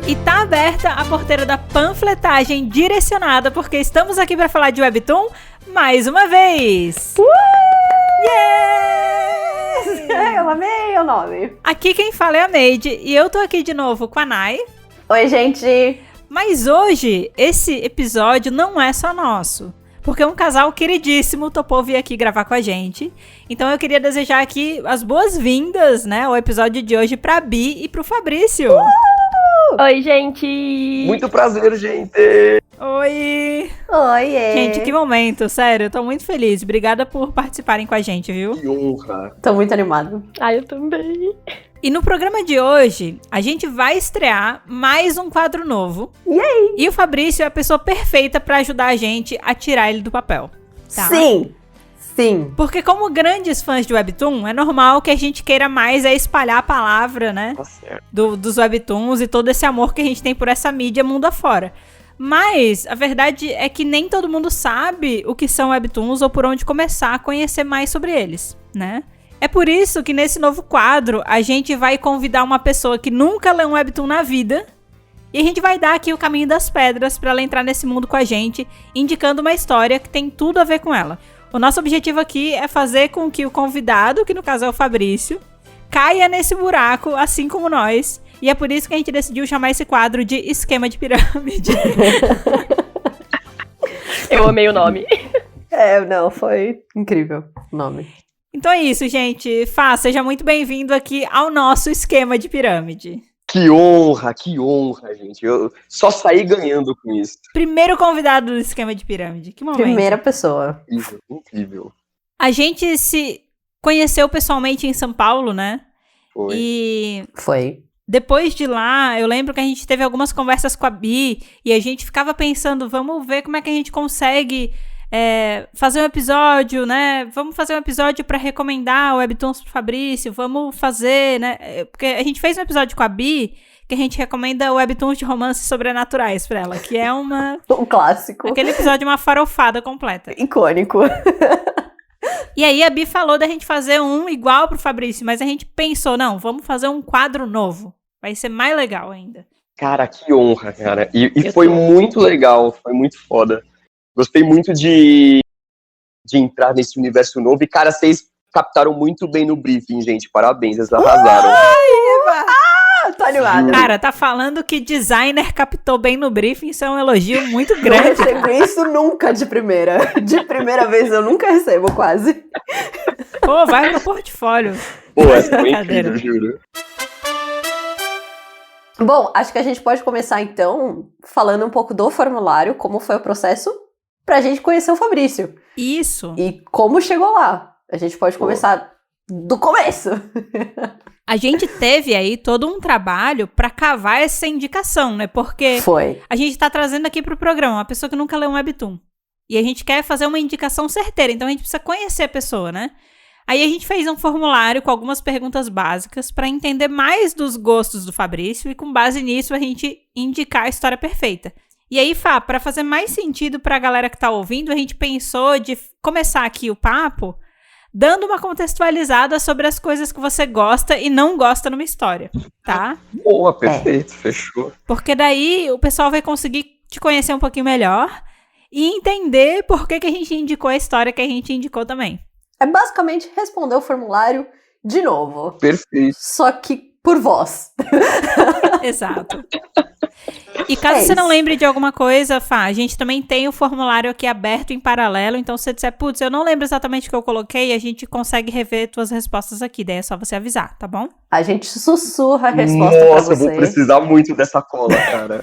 E tá aberta a porteira da panfletagem direcionada, porque estamos aqui para falar de Webtoon mais uma vez! Yes! Eu amei o nome! Aqui quem fala é a Made, e eu tô aqui de novo com a Nai. Oi, gente! Mas hoje, esse episódio não é só nosso, porque um casal queridíssimo topou vir aqui gravar com a gente. Então eu queria desejar aqui as boas-vindas, né, ao episódio de hoje pra Bi e pro Fabrício. Oi, gente! Muito prazer, gente! Oi! Oiê! Gente, que momento, sério, eu tô muito feliz. Obrigada por participarem com a gente, viu? Que honra! Tô muito animado. Eu também. E no programa de hoje, a gente vai estrear mais um quadro novo. Yay! E o Fabrício é a pessoa perfeita pra ajudar a gente a tirar ele do papel. Tá? Sim! Sim! Porque como grandes fãs de Webtoon, é normal que a gente queira mais espalhar a palavra, né? Tá certo. Dos Webtoons e todo esse amor que a gente tem por essa mídia mundo afora. Mas a verdade é que nem todo mundo sabe o que são Webtoons ou por onde começar a conhecer mais sobre eles, né? É por isso que nesse novo quadro a gente vai convidar uma pessoa que nunca leu um Webtoon na vida e a gente vai dar aqui o caminho das pedras para ela entrar nesse mundo com a gente, indicando uma história que tem tudo a ver com ela. O nosso objetivo aqui é fazer com que o convidado, que no caso é o Fabrício, caia nesse buraco, assim como nós. E é por isso que a gente decidiu chamar esse quadro de Esquema de Pirâmide. Eu amei o nome. Não, foi incrível o nome. Então é isso, gente. Fá, seja muito bem-vindo aqui ao nosso Esquema de Pirâmide. Que honra, gente. Eu só saí ganhando com isso. Primeiro convidado do Esquema de Pirâmide. Que momento. Primeira pessoa. Incrível. A gente se conheceu pessoalmente em São Paulo, né? Foi. E Foi. depois de lá, eu lembro que a gente teve algumas conversas com a Bi e a gente ficava pensando, vamos ver como é que a gente consegue fazer um episódio, né? Vamos fazer um episódio pra recomendar o Webtoons pro Fabrício, vamos fazer, né? Porque a gente fez um episódio com a Bi que a gente recomenda Webtoons de romances sobrenaturais pra ela, que é Um clássico. aquele episódio, uma farofada completa. Icônico. E aí a Bi falou da gente fazer um igual pro Fabrício, mas a gente pensou, não, vamos fazer um quadro novo. Vai ser mais legal ainda. Cara, que honra, cara. E foi muito legal, foi muito foda. Gostei muito de entrar nesse universo novo. E, cara, vocês captaram muito bem no briefing, gente. Parabéns, vocês arrasaram. Tô animada. Cara, tá falando que designer captou bem no briefing, isso é um elogio muito Não grande. recebi isso nunca de primeira. De primeira vez eu nunca recebo, quase. Pô, vai pro portfólio. Pô, essa foi Brincadeira. incrível, juro. Bom, acho que a gente pode começar, então, falando um pouco do formulário, como foi o processo, pra gente conhecer o Fabrício. Isso. E como chegou lá. A gente pode começar do começo. A gente teve aí todo um trabalho pra cavar essa indicação, né? Porque Foi. a gente tá trazendo aqui pro programa uma pessoa que nunca leu um Webtoon. E a gente quer fazer uma indicação certeira, então a gente precisa conhecer a pessoa, né? Aí a gente fez um formulário com algumas perguntas básicas pra entender mais dos gostos do Fabrício e com base nisso a gente indicar a história perfeita. E aí, Fá, pra fazer mais sentido pra galera que tá ouvindo, a gente pensou de começar aqui o papo dando uma contextualizada sobre as coisas que você gosta e não gosta numa história, tá? Boa, perfeito, fechou. Porque daí o pessoal vai conseguir te conhecer um pouquinho melhor e entender por que a gente indicou a história que a gente indicou também. É basicamente responder o formulário de novo. Perfeito. Só que por voz. Exato. E caso você não lembre de alguma coisa, Fá, a gente também tem o formulário aqui aberto em paralelo, então se você disser, putz, eu não lembro exatamente o que eu coloquei, a gente consegue rever tuas respostas aqui, daí é só você avisar, tá bom? A gente sussurra a resposta pra Nossa, eu você. vou precisar muito dessa cola, cara.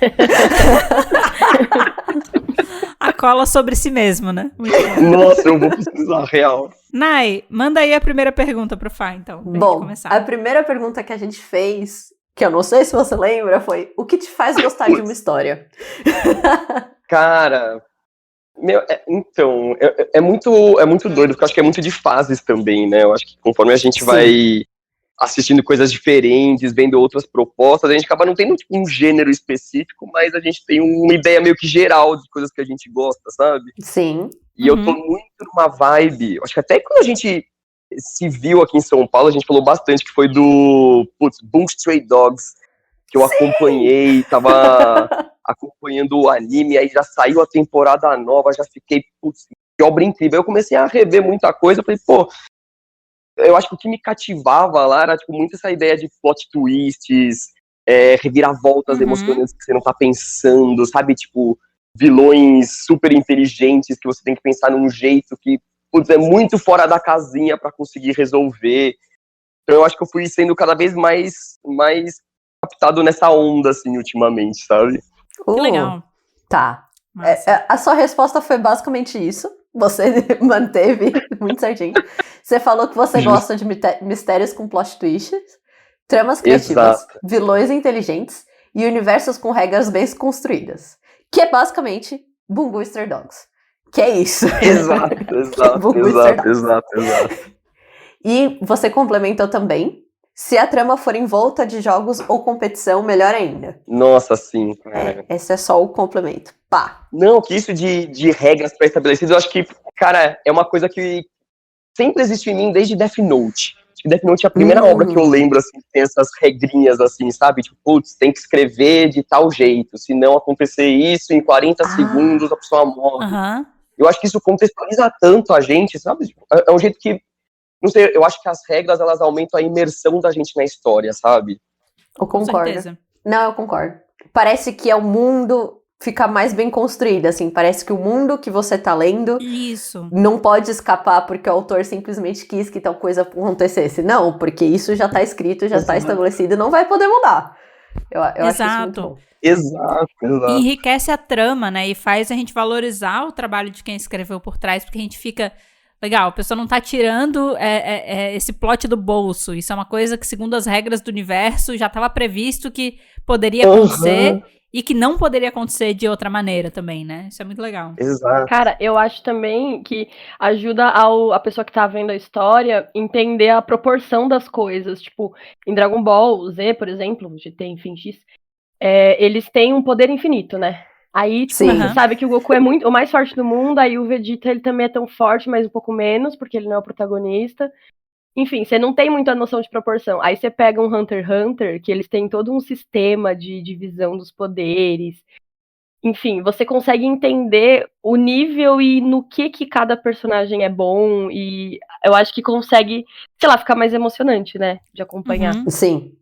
A cola sobre si mesmo, né? Muito bom. Nossa, eu vou precisar, real. Nai, manda aí a primeira pergunta pro Fá, então, pra gente Bom, começar. a primeira pergunta que a gente fez, que eu não sei se você lembra, foi: o que te faz gostar de uma história? Cara, então, é muito doido, porque eu acho que é muito de fases também, né? Eu acho que conforme a gente vai assistindo coisas diferentes, vendo outras propostas, a gente acaba não tendo tipo, um gênero específico, mas a gente tem uma ideia meio que geral de coisas que a gente gosta, sabe? Sim. E eu tô muito numa vibe, acho que até quando a gente se viu aqui em São Paulo, a gente falou bastante que foi do Boom Stray Dogs, que eu acompanhei, tava acompanhando o anime, aí já saiu a temporada nova, já fiquei, putz, que obra incrível. Eu comecei a rever muita coisa, eu falei, pô, eu acho que o que me cativava lá era, tipo, muito essa ideia de plot twists, reviravoltas emocionantes que você não tá pensando, sabe? Tipo, vilões super inteligentes que você tem que pensar num jeito que, putz, é muito fora da casinha pra conseguir resolver. Então eu acho que eu fui sendo cada vez mais captado nessa onda, assim, ultimamente, sabe? Que legal. Tá. Massa. A sua resposta foi basicamente isso. Você manteve muito certinho. Você falou que você Justo. gosta de mistérios com plot twists, tramas criativas, Exato. vilões inteligentes e universos com regras bem construídas. Que é basicamente Bungo Stray Dogs. Que é isso. Exato. E você complementou também. Se a trama for envolta de jogos ou competição, melhor ainda. Nossa, sim. Esse é só o complemento. Pá. Não, que isso de regras pré-estabelecidas, eu acho que, cara, é uma coisa que sempre existe em mim desde Death Note. Acho que Death Note é a primeira obra que eu lembro, assim, que tem essas regrinhas, assim, sabe? Tipo, putz, tem que escrever de tal jeito, se não acontecer isso, em 40 segundos a pessoa morre. Eu acho que isso contextualiza tanto a gente, sabe? É um jeito que, não sei, eu acho que as regras, elas aumentam a imersão da gente na história, sabe? Eu concordo. Com certeza. Não, eu concordo. Parece que é o mundo fica mais bem construído, assim. Parece que o mundo que você tá lendo Isso. não pode escapar porque o autor simplesmente quis que tal coisa acontecesse. Não, porque isso já tá escrito, já tá estabelecido e não vai poder mudar. Eu acho isso muito bom. Exato. E enriquece a trama, né? E faz a gente valorizar o trabalho de quem escreveu por trás, porque a gente fica... Legal, a pessoa não tá tirando esse plot do bolso. Isso é uma coisa que, segundo as regras do universo, já estava previsto que poderia acontecer e que não poderia acontecer de outra maneira também, né? Isso é muito legal. Exato. Cara, eu acho também que ajuda a pessoa que tá vendo a história entender a proporção das coisas. Tipo, em Dragon Ball Z, por exemplo, GT, enfim, X, eles têm um poder infinito, né? Aí, tipo, você sabe que o Goku é o mais forte do mundo, aí o Vegeta, ele também é tão forte, mas um pouco menos, porque ele não é o protagonista. Enfim, você não tem muita noção de proporção. Aí você pega um Hunter x Hunter, que eles têm todo um sistema de divisão dos poderes. Enfim, você consegue entender o nível e no que cada personagem é bom, e eu acho que consegue, sei lá, ficar mais emocionante, né, de acompanhar. Sim.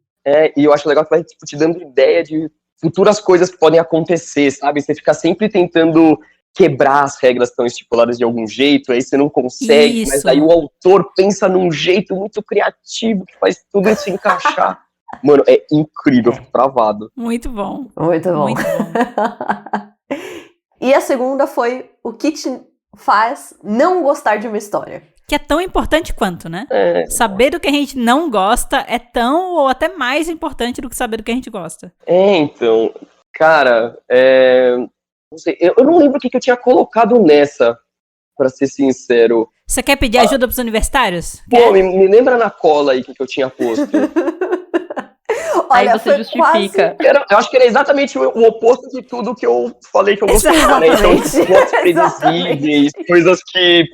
E eu acho legal que vai, tipo, te dando ideia de futuras coisas que podem acontecer, sabe? Você fica sempre tentando quebrar as regras que estão estipuladas de algum jeito, aí você não consegue, mas aí o autor pensa num jeito muito criativo que faz tudo isso se encaixar. Mano, é incrível, fico travado. Muito bom. Muito bom. Muito bom. E a segunda foi o que te faz não gostar de uma história. Que é tão importante quanto, né? Saber do que a gente não gosta é tão ou até mais importante do que saber do que a gente gosta. Então, cara, não sei, eu não lembro o que eu tinha colocado nessa, pra ser sincero. Você quer pedir ajuda pros universitários? Pô, me lembra na cola aí que eu tinha posto. Olha, aí você justifica. Eu acho que era exatamente o oposto de tudo que eu falei que eu gostava, né? Então, plots previsíveis, coisas que,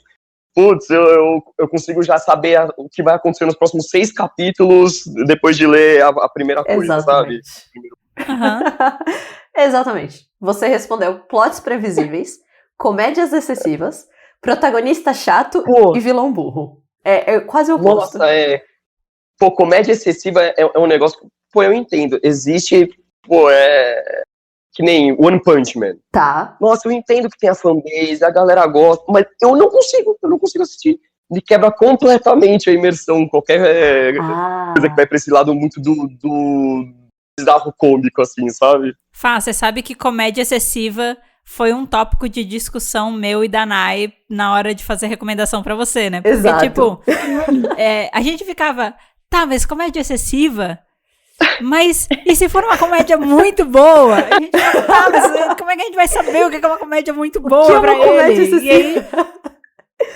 putz, eu consigo já saber o que vai acontecer nos próximos 6 capítulos depois de ler a primeira coisa, sabe? Exatamente. Você respondeu plots previsíveis, comédias excessivas, protagonista chato e vilão burro. É quase o oposto. Nossa, Pô, comédia excessiva é um negócio que, pô, eu entendo. Existe, pô, que nem One Punch Man. Tá. Nossa, eu entendo que tem a fanbase, a galera gosta, mas eu não consigo assistir. Me quebra completamente a imersão, qualquer coisa que vai pra esse lado muito do bizarro cômico, assim, sabe? Fá, você sabe que comédia excessiva foi um tópico de discussão meu e da Nai na hora de fazer recomendação pra você, né? Porque, exato. Tipo, a gente ficava, tá, mas comédia excessiva? Mas, e se for uma comédia muito boa? A gente ficava, tá, mas como é que a gente vai saber o que é uma comédia muito boa pra ele? E aí,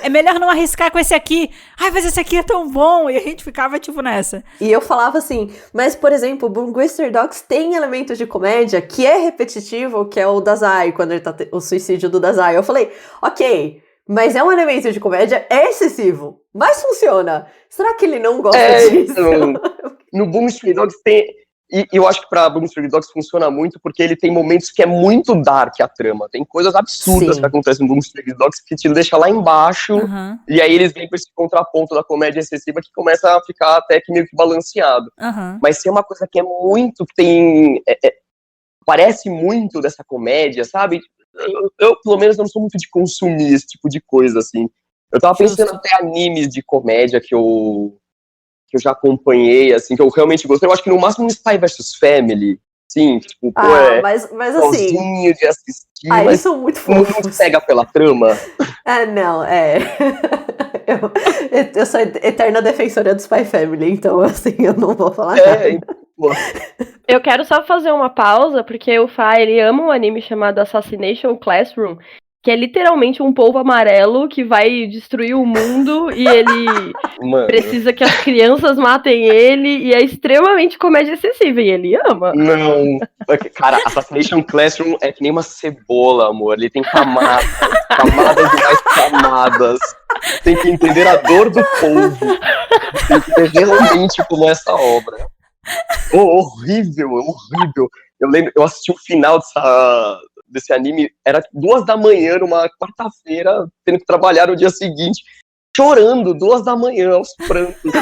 é melhor não arriscar com esse aqui. Ai, mas esse aqui é tão bom. E a gente ficava, tipo, nessa. E eu falava assim, mas, por exemplo, Bungo Stray Dogs tem elementos de comédia que é repetitivo, que é o Dazai, quando ele tá o suicídio do Dazai. Eu falei, ok, mas é um elemento de comédia excessivo, mas funciona. Será que ele não gosta disso? No Bungo Stray Dogs E eu acho que pra Bungo Stray Dogs funciona muito porque ele tem momentos que é muito dark a trama. Tem coisas absurdas Sim. que acontecem no Bungo Stray Dogs que te deixa lá embaixo. Aham, E aí eles vêm com esse contraponto da comédia excessiva que começa a ficar até que meio que balanceado. aham. Mas se é uma coisa que é muito, que tem... parece muito dessa comédia, sabe? Eu, pelo menos, não sou muito de consumir esse tipo de coisa, assim. Eu tava pensando Justo. até animes de comédia que eu já acompanhei, assim, que eu realmente gostei. Eu acho que no máximo um Spy vs Family, sim, que, tipo, pô, é mas assim, legalzinho de assistir, aí mas são muito não fofos. pega pela trama. Não, eu sou eterna defensora do Spy Family, então, assim, eu não vou falar nada. Pô, Eu quero só fazer uma pausa, porque o Fá, ele ama um anime chamado Assassination Classroom, que é literalmente um polvo amarelo que vai destruir o mundo e ele mano. precisa que as crianças matem ele e é extremamente comédia excessiva e ele ama. Não, cara, Assassination Classroom é que nem uma cebola, amor. Ele tem camadas e mais camadas. Tem que entender a dor do povo. Tem que ver realmente como é essa obra. Horrível. Eu lembro, eu assisti o final desse anime, era 2 da manhã, numa quarta-feira, tendo que trabalhar no dia seguinte, chorando, 2 da manhã, aos prantos.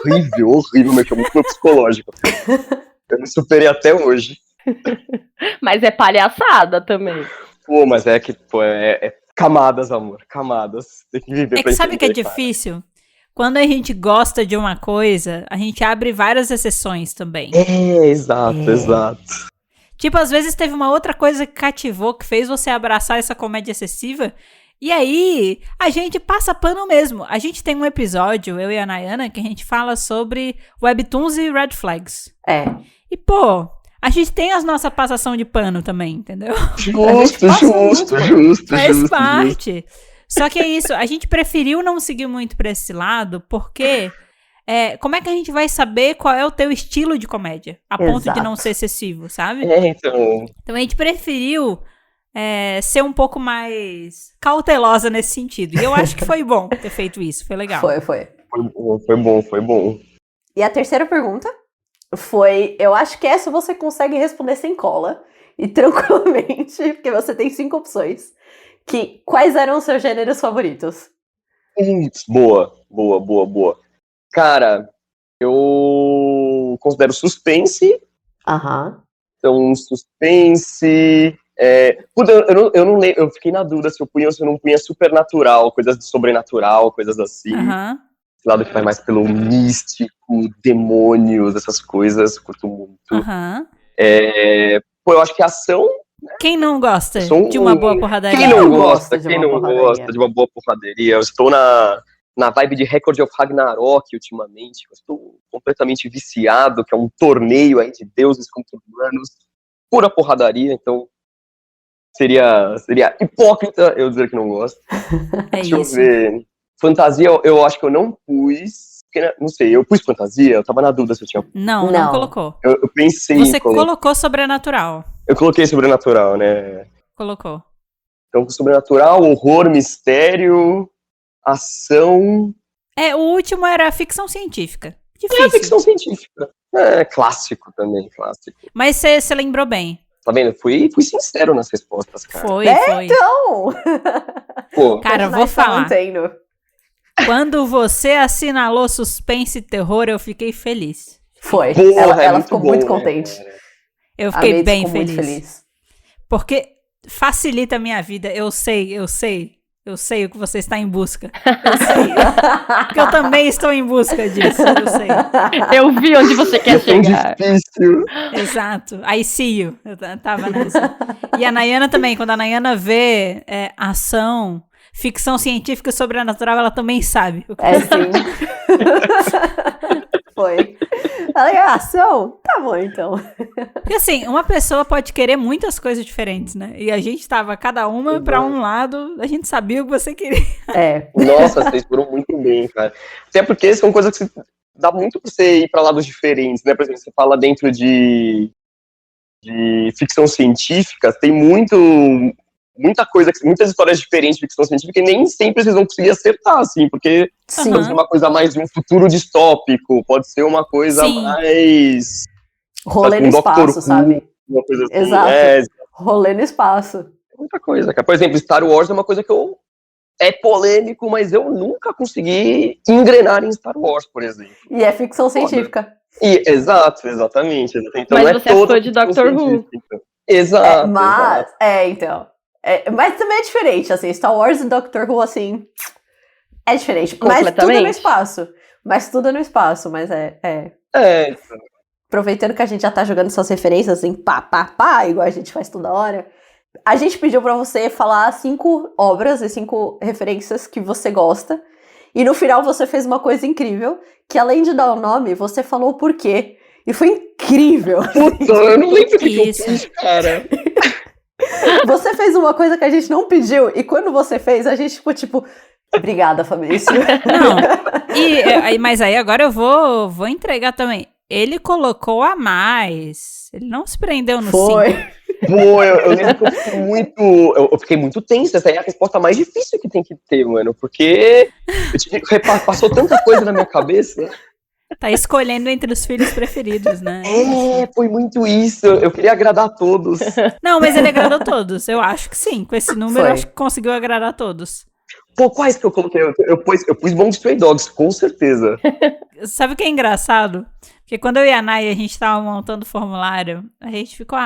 Horrível, mexeu muito no psicológico. Eu me superei até hoje. Mas é palhaçada também. Pô, mas é que, pô, é camadas, amor, camadas. Tem que viver É pra que sabe o que é entender, cara. difícil? Quando a gente gosta de uma coisa, a gente abre várias exceções também. Exato. Tipo, às vezes teve uma outra coisa que cativou, que fez você abraçar essa comédia excessiva. E aí, a gente passa pano mesmo. A gente tem um episódio, eu e a Nayana, que a gente fala sobre webtoons e red flags. E, pô, a gente tem as nossas passação de pano também, entendeu? Justo. Faz parte. Só que é isso, a gente preferiu não seguir muito pra esse lado, porque como é que a gente vai saber qual é o teu estilo de comédia? A ponto de não ser excessivo, sabe? Então... Então a gente preferiu ser um pouco mais cautelosa nesse sentido. E eu acho que foi bom ter feito isso, foi legal. Foi. Foi bom. E a terceira pergunta foi, eu acho que essa você consegue responder sem cola, e tranquilamente, porque você tem 5 opções. Quais eram os seus gêneros favoritos? Boa. Cara, eu considero suspense. Aham. Então, suspense... eu não lembro, eu fiquei na dúvida se eu punha ou se eu não punha supernatural, coisas de sobrenatural, coisas assim. Aham. Esse lado que vai mais pelo místico, demônios, essas coisas, curto muito. Aham. Eu acho que ação... Quem não gosta Sou de uma boa porradaria? Quem não gosta gosta de uma porradaria? de uma boa porradaria? Eu estou na vibe de Record of Ragnarok ultimamente. Eu estou completamente viciado, que é um torneio aí de deuses contra humanos. Pura porradaria, então seria hipócrita eu dizer que não gosto. Deixa isso. eu ver. Fantasia, eu acho que eu não pus. Não sei, eu pus fantasia? Eu tava na dúvida se eu tinha. Não colocou. Eu pensei Você colocou sobrenatural. Eu coloquei sobrenatural, né? Colocou. Então, sobrenatural, horror, mistério, ação... O último era ficção científica. Difícil. Ficção científica. Clássico também, clássico. Mas você lembrou bem. Tá vendo? Fui sincero nas respostas, cara. Foi. Então! Pô, Cara, eu vou falar. Mantendo. Quando você assinalou suspense e terror, eu fiquei feliz. Foi. Porra, ela muito ficou bom, muito né, contente. cara? Eu fiquei Made bem ficou feliz. muito feliz. Porque facilita a minha vida. Eu sei o que você está em busca. Eu sei. Porque eu também estou em busca disso, eu sei. Eu vi onde você quer É tão chegar. difícil. Exato. I see you. Eu tava nessa. E a Nayana também. Quando a Nayana vê ação, ficção científica e sobrenatural, ela também sabe. Sim. Foi. Ação? Tá bom, então. Porque assim, uma pessoa pode querer muitas coisas diferentes, né? E a gente tava cada uma pra um lado, a gente sabia o que você queria. Nossa, vocês foram muito bem, cara. Até porque são coisas que dá muito pra você ir pra lados diferentes, né? Por exemplo, você fala dentro de ficção científica, tem muita coisa, muitas histórias diferentes de ficção científica e nem sempre vocês vão conseguir acertar, assim, porque pode ser uma coisa mais de um futuro distópico, pode ser uma coisa mais Rolê no Um Doctor espaço, Who, sabe? uma coisa assim. Exato. Rolê no espaço. Muita coisa, cara. Por exemplo, Star Wars é uma coisa que é polêmico, mas eu nunca consegui engrenar em Star Wars, por exemplo. E é ficção científica. Exatamente. Então Mas não é você é todo fã de Doctor Who. Então. Exato. Mas, exato. então. Mas também é diferente, assim, Star Wars e Doctor Who, assim, é diferente. Mas tudo é no Completamente. espaço. Mas Então. aproveitando que a gente já tá jogando suas referências em pá, igual a gente faz toda hora, a gente pediu pra você falar 5 obras e 5 referências que você gosta. E no final você fez uma coisa incrível, que além de dar o nome, você falou o porquê. E foi incrível. Puta, eu não lembro o que eu Isso. fiz, cara. Você fez uma coisa que a gente não pediu, e quando você fez, a gente ficou tipo, obrigada, Fabrício. Não. Mas aí agora eu vou entregar também. Ele colocou a mais. Ele não se prendeu no 5. Foi. Pô, eu lembro que eu fiquei muito. Eu fiquei muito tenso. Essa aí é a resposta mais difícil que tem que ter, mano. Porque passou tanta coisa na minha cabeça. Tá escolhendo entre os filhos preferidos, né? Foi muito isso. Eu queria agradar a todos. Não, mas ele agradou todos. Eu acho que sim. Com esse número, Foi. eu acho que conseguiu agradar todos. Pô, quais que eu coloquei? Eu pus Bom Stray Dogs, com certeza. Sabe o que é engraçado? Porque quando eu e a Nay, a gente tava montando o formulário, a gente ficou,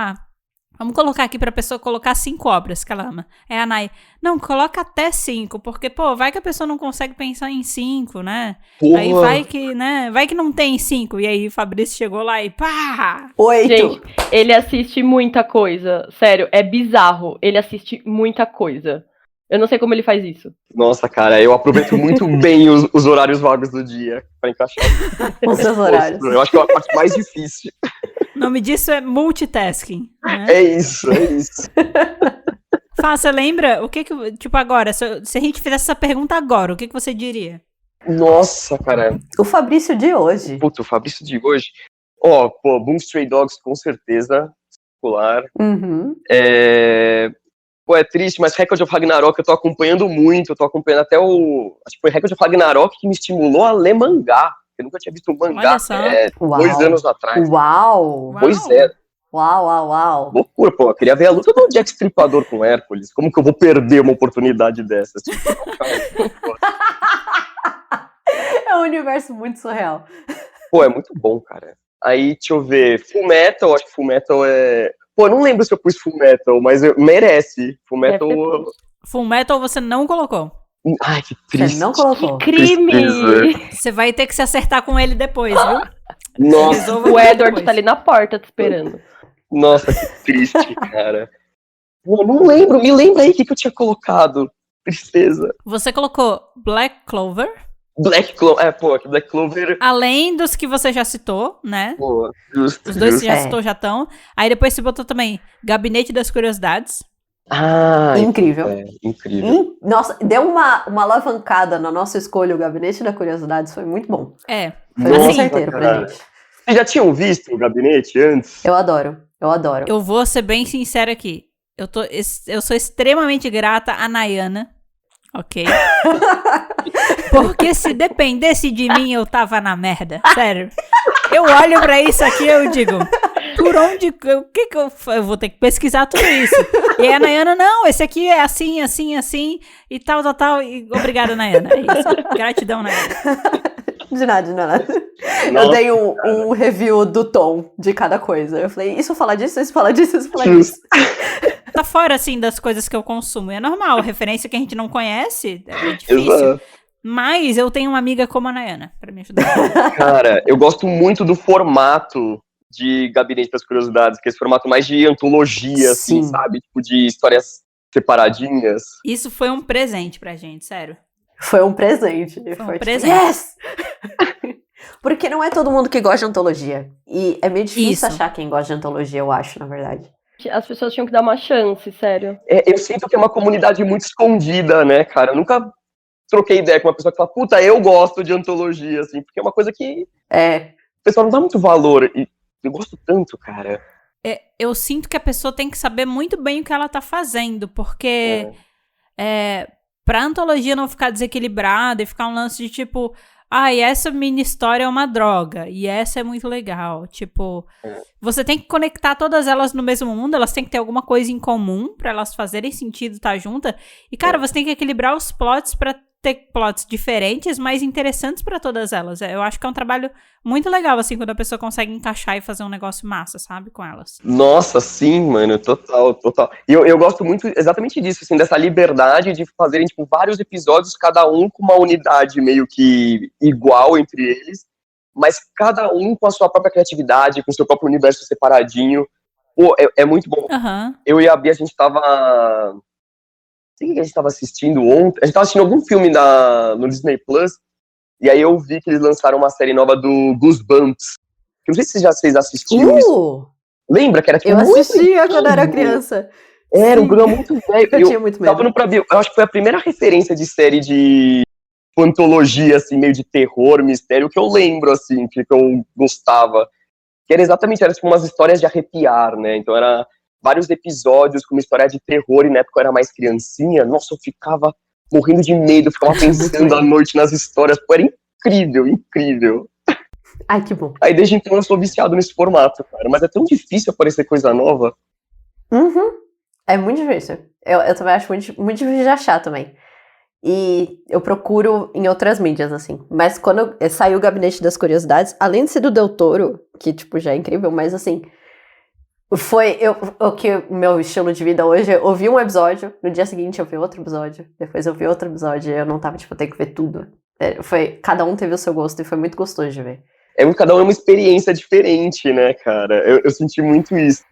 vamos colocar aqui pra pessoa colocar 5 obras que ela ama. É a Nay, não, coloca até 5, porque, pô, vai que a pessoa não consegue pensar em 5, né? Porra. Aí vai que, né, vai que não tem 5. E aí o Fabrício chegou lá e pá! 8. Gente, ele assiste muita coisa. Sério, é bizarro. Ele assiste muita coisa. Eu não sei como ele faz isso. Nossa, cara, eu aproveito muito bem os horários vagos do dia pra encaixar Os seus horários. Eu acho que é a parte mais difícil. O nome disso é multitasking, né? É isso. Fá, você lembra o que tipo, agora, se a gente fizesse essa pergunta agora, o que você diria? Nossa, cara. O Fabrício de hoje. Puta, o Fabrício de hoje. Ó, pô, Boom Stray Dogs, com certeza. Popular. Uhum. Pô, é triste, mas Record of Ragnarok eu tô acompanhando muito. Eu tô acompanhando até acho que foi Record of Ragnarok que me estimulou a ler mangá. Eu nunca tinha visto um mangá. Olha só. 2 anos atrás. Uau! Pois é. Uau! Loucura, pô. Eu queria ver a luta do Jack Stripador com Hércules. Como que eu vou perder uma oportunidade dessas? É um universo muito surreal. Pô, é muito bom, cara. Aí, deixa eu ver. Full Metal, acho que Full Metal é... Pô, eu não lembro se eu pus Full Metal, mas merece. Full Metal... Full Metal você não colocou. Ai, que triste. Você não colocou. Crime! Você vai ter que se acertar com ele depois, viu? Nossa, Resolva O Edward depois. tá ali na porta te esperando. nossa, que triste, cara. Pô, não lembro. Me lembra aí o que eu tinha colocado. Tristeza. Você colocou Black Clover, Black Clover... pô, que Black Clover... além dos que você já citou, né? Pô, justo, Os dois que justo. você já citou já estão. Aí depois você botou também Gabinete das Curiosidades. Ah, Incrível. incrível. Nossa, deu uma alavancada na nossa escolha. O Gabinete da Curiosidade foi muito bom. É. Foi muito Nossa, certeiro pra cara. gente. Vocês já tinham visto o Gabinete antes? Eu adoro. Eu vou ser bem sincera aqui. Eu sou extremamente grata a Nayana. Ok? Porque se dependesse de mim, eu tava na merda. Sério. Eu olho pra isso aqui e eu digo, por onde... O que eu vou ter que pesquisar tudo isso. E aí a Nayana, não, esse aqui é assim, assim, assim, e tal. E obrigada, Nayana. É isso. Gratidão, Nayana. De nada. Eu Nossa, dei um review do tom de cada coisa. Eu falei, isso fala disso, isso fala disso, isso fala disso. Tá fora, assim, das coisas que eu consumo. É normal, referência que a gente não conhece é difícil. Exato. Mas eu tenho uma amiga como a Nayana pra me ajudar. Cara, eu gosto muito do formato de Gabinete das Curiosidades, que é esse formato mais de antologia, assim, Sim. sabe? Tipo, de histórias separadinhas. Isso foi um presente pra gente, sério. Foi um presente. Foi um tipo, presente. yes! Porque não é todo mundo que gosta de antologia. E é meio difícil Isso. achar quem gosta de antologia, eu acho, na verdade. As pessoas tinham que dar uma chance, sério. Eu sinto que é uma comunidade muito escondida, né, cara? Eu nunca troquei ideia com uma pessoa que fala, puta, eu gosto de antologia, assim, porque é uma coisa que É. o pessoal não dá muito valor. E eu gosto tanto, cara. Eu sinto que a pessoa tem que saber muito bem o que ela tá fazendo, porque pra antologia não ficar desequilibrada e ficar um lance de tipo, e essa mini história é uma droga, e essa é muito legal. Tipo, você tem que conectar todas elas no mesmo mundo, elas têm que ter alguma coisa em comum pra elas fazerem sentido estar juntas. E, cara, você tem que equilibrar os plots pra ter plots diferentes, mas interessantes pra todas elas. Eu acho que é um trabalho muito legal, assim, quando a pessoa consegue encaixar e fazer um negócio massa, sabe, com elas. Nossa, sim, mano, total. E eu gosto muito exatamente disso, assim, dessa liberdade de fazerem, tipo, vários episódios, cada um com uma unidade meio que igual entre eles, mas cada um com a sua própria criatividade, com o seu próprio universo separadinho. Pô, é muito bom. Aham. Eu e a Bia, a gente tava... Não sei o que a gente tava assistindo ontem. A gente tava assistindo algum filme no Disney Plus, e aí eu vi que eles lançaram uma série nova do Goosebumps. Eu não sei se vocês assistiram isso. Lembra que era tipo Eu muito assistia quando antigo. era criança. Era um Sim. programa muito velho. Eu tinha muito medo. Tava no pra ver, eu acho que foi a primeira referência de série de antologia, assim, meio de terror, mistério, que eu lembro, assim, que eu gostava. Que era tipo umas histórias de arrepiar, né? Então era vários episódios com uma história de terror, e na época eu era mais criancinha. Nossa, eu ficava morrendo de medo, ficava pensando à noite nas histórias. Pô, era incrível, incrível. Ai, que bom. Aí desde então eu sou viciado nesse formato, cara. Mas é tão difícil aparecer coisa nova. Uhum. É muito difícil. Eu também acho muito, muito difícil de achar também. E eu procuro em outras mídias, assim. Mas quando saiu o Gabinete das Curiosidades, além de ser do Del Toro, que, tipo, já é incrível, mas, assim, foi o que o meu estilo de vida hoje. Eu ouvi um episódio, no dia seguinte eu vi outro episódio, depois eu vi outro episódio, e eu não tava, tipo, tenho que ver tudo. Cada um teve o seu gosto, e foi muito gostoso de ver. Cada um é uma experiência diferente, né, cara? Eu senti muito isso.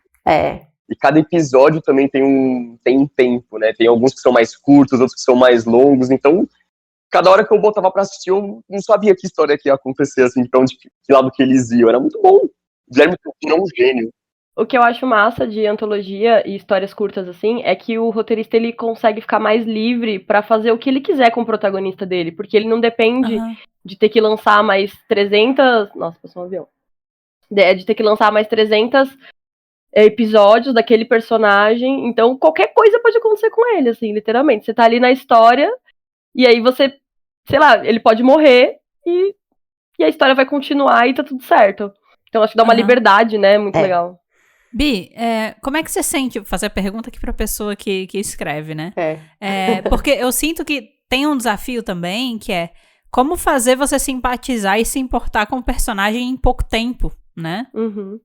E cada episódio também tem um tempo, né? Tem alguns que são mais curtos, outros que são mais longos. Então, cada hora que eu botava pra assistir, eu não sabia que história que ia acontecer, assim, pra onde, que lado que eles iam. Era muito bom. Guilherme Tolkien é um gênio. O que eu acho massa de antologia e histórias curtas, assim, é que o roteirista, ele consegue ficar mais livre pra fazer o que ele quiser com o protagonista dele. Porque ele não depende de ter que lançar mais 300... Nossa, passou um avião. De ter que lançar mais 300... episódios daquele personagem, então qualquer coisa pode acontecer com ele, assim, literalmente. Você tá ali na história, e aí você, sei lá, ele pode morrer, e a história vai continuar e tá tudo certo. Então acho que dá uma liberdade, né, muito legal. Bi, como é que você sente, vou fazer a pergunta aqui pra pessoa que escreve, né? Porque eu sinto que tem um desafio também, que é como fazer você simpatizar e se importar com o personagem em pouco tempo, né? Uhum.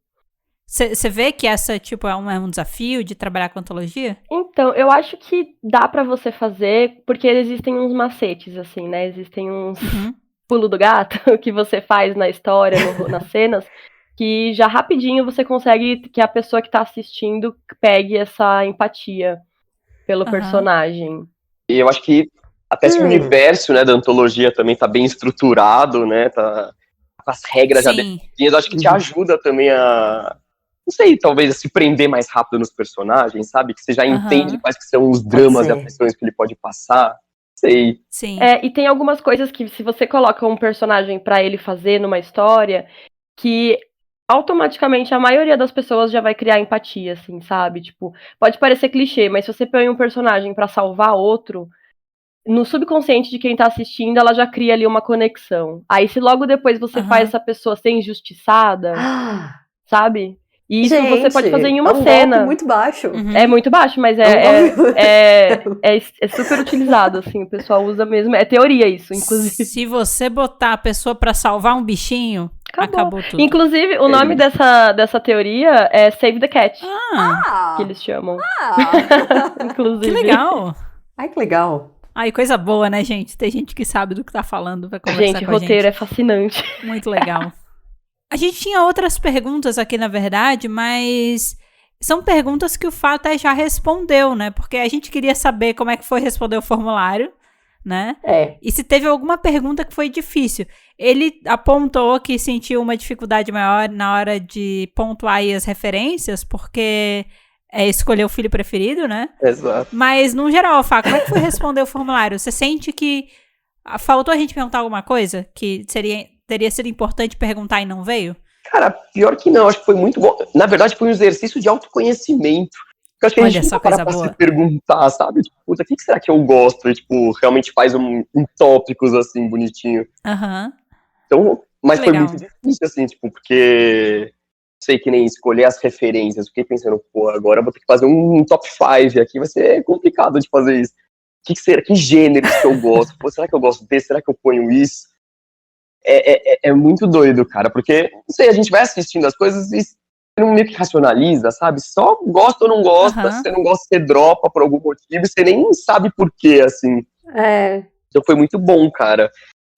Você vê que essa, tipo, é um desafio de trabalhar com antologia? Então, eu acho que dá pra você fazer, porque existem uns macetes, assim, né? Existem uns pulo do gato que você faz na história, nas cenas, que já rapidinho você consegue que a pessoa que tá assistindo pegue essa empatia pelo personagem. E eu acho que até esse universo, né, da antologia também tá bem estruturado, né? Tá com as regras já definidas. Acho que te ajuda também a... Não sei, talvez a se prender mais rápido nos personagens, sabe? Que você já entende quais que são os dramas e aflições que ele pode passar. Sei. Sim. E tem algumas coisas que, se você coloca um personagem pra ele fazer numa história, que automaticamente a maioria das pessoas já vai criar empatia, assim, sabe? Tipo, pode parecer clichê, mas se você põe um personagem pra salvar outro, no subconsciente de quem tá assistindo, ela já cria ali uma conexão. Aí, se logo depois você faz essa pessoa ser injustiçada, sabe? E isso você pode fazer em uma cena. Golpe muito baixo. É muito baixo, mas é super utilizado, assim, o pessoal usa mesmo. É teoria isso, inclusive. Se você botar a pessoa pra salvar um bichinho, acabou tudo. Inclusive, o nome dessa teoria é Save the Cat. Que eles chamam. Inclusive. Que legal. Ai, que legal. Ai, coisa boa, né, gente? Tem gente que sabe do que tá falando, vai conversar com a gente. Gente, roteiro é fascinante. Muito legal. A gente tinha outras perguntas aqui, na verdade, mas são perguntas que o Fata já respondeu, né? Porque a gente queria saber como é que foi responder o formulário, né? E se teve alguma pergunta que foi difícil. Ele apontou que sentiu uma dificuldade maior na hora de pontuar aí as referências, porque escolher o filho preferido, né? Exato. Mas, no geral, Fá, como é que foi responder o formulário? Você sente que faltou a gente perguntar alguma coisa que teria sido importante perguntar e não veio? Cara, pior que não, acho que foi muito bom. Na verdade, foi um exercício de autoconhecimento. Porque eu acho que a Olha gente só não para coisa pra boa. se perguntar, sabe? Tipo, puta, o que será que eu gosto? E, tipo, realmente faz um tópicos, assim, bonitinho. Aham. Então, mas Que foi legal. muito difícil, assim, tipo, porque sei que nem escolher as referências. Fiquei pensando, pô, agora eu vou ter que fazer um top 5 aqui, vai ser complicado de fazer isso. Que será? Que gêneros que eu gosto? Pô, será que eu gosto desse? Será que eu ponho isso? É muito doido, cara, porque, não sei, a gente vai assistindo as coisas e você não meio que racionaliza, sabe? Só gosta ou não gosta, Aham. se você não gosta, você dropa por algum motivo, e você nem sabe por quê, assim. É. Então foi muito bom, cara.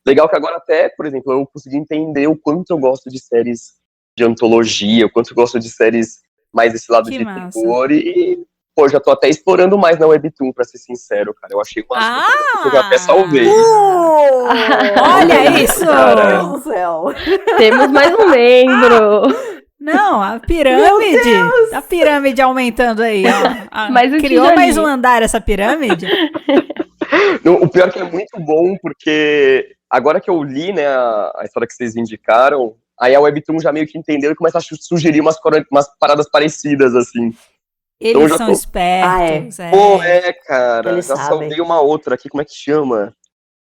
Legal que agora até, por exemplo, eu consegui entender o quanto eu gosto de séries de antologia, o quanto eu gosto de séries mais desse lado Que de massa. terror pô, já tô até explorando mais na Webtoon, pra ser sincero, cara. Eu achei uma Ah! que eu já até salvei. Olha isso! Meu Deus do céu! Temos mais um membro. Não, a pirâmide. A pirâmide aumentando aí, ó. Mais um Criou tijolinho. mais um andar essa pirâmide? Não, o pior é que é muito bom, porque agora que eu li, né, a história que vocês indicaram, aí a Webtoon já meio que entendeu e começa a sugerir umas paradas parecidas, assim. Eles eu já são tô- espertos. Pô, cara, Eles já sabem. salvei uma outra aqui, como é que chama?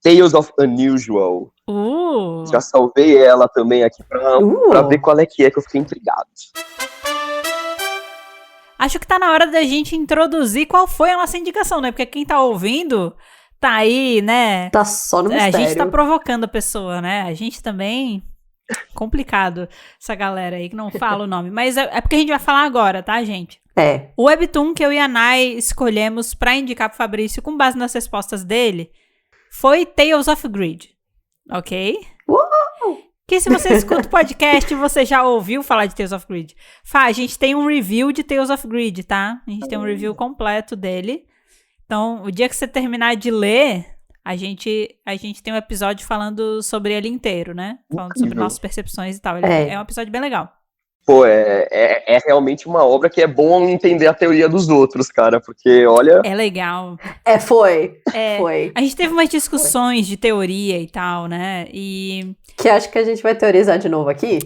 Tales of Unusual. Já salvei ela também aqui pra ver qual é que eu fiquei intrigado. Acho que tá na hora da gente introduzir qual foi a nossa indicação, né? Porque quem tá ouvindo tá aí, né? Tá só no A mistério. gente tá provocando a pessoa, né? A gente também... Complicado essa galera aí que não fala o nome. Mas é porque a gente vai falar agora, tá, gente? É. O Webtoon que eu e a Nai escolhemos pra indicar pro Fabrício com base nas respostas dele foi Tales of Greed, ok? Que se você escuta o podcast, você já ouviu falar de Tales of Greed. A gente tem um review de Tales of Greed, tá? A gente tem um review completo dele. Então, o dia que você terminar de ler, a gente tem um episódio falando sobre ele inteiro, né? Falando sobre nossas percepções e tal. Ele é um episódio bem legal. Pô, é realmente uma obra que é bom entender a teoria dos outros, cara, porque, olha... É legal. Foi. A gente teve umas discussões de teoria e tal, né? E... Que acho que a gente vai teorizar de novo aqui.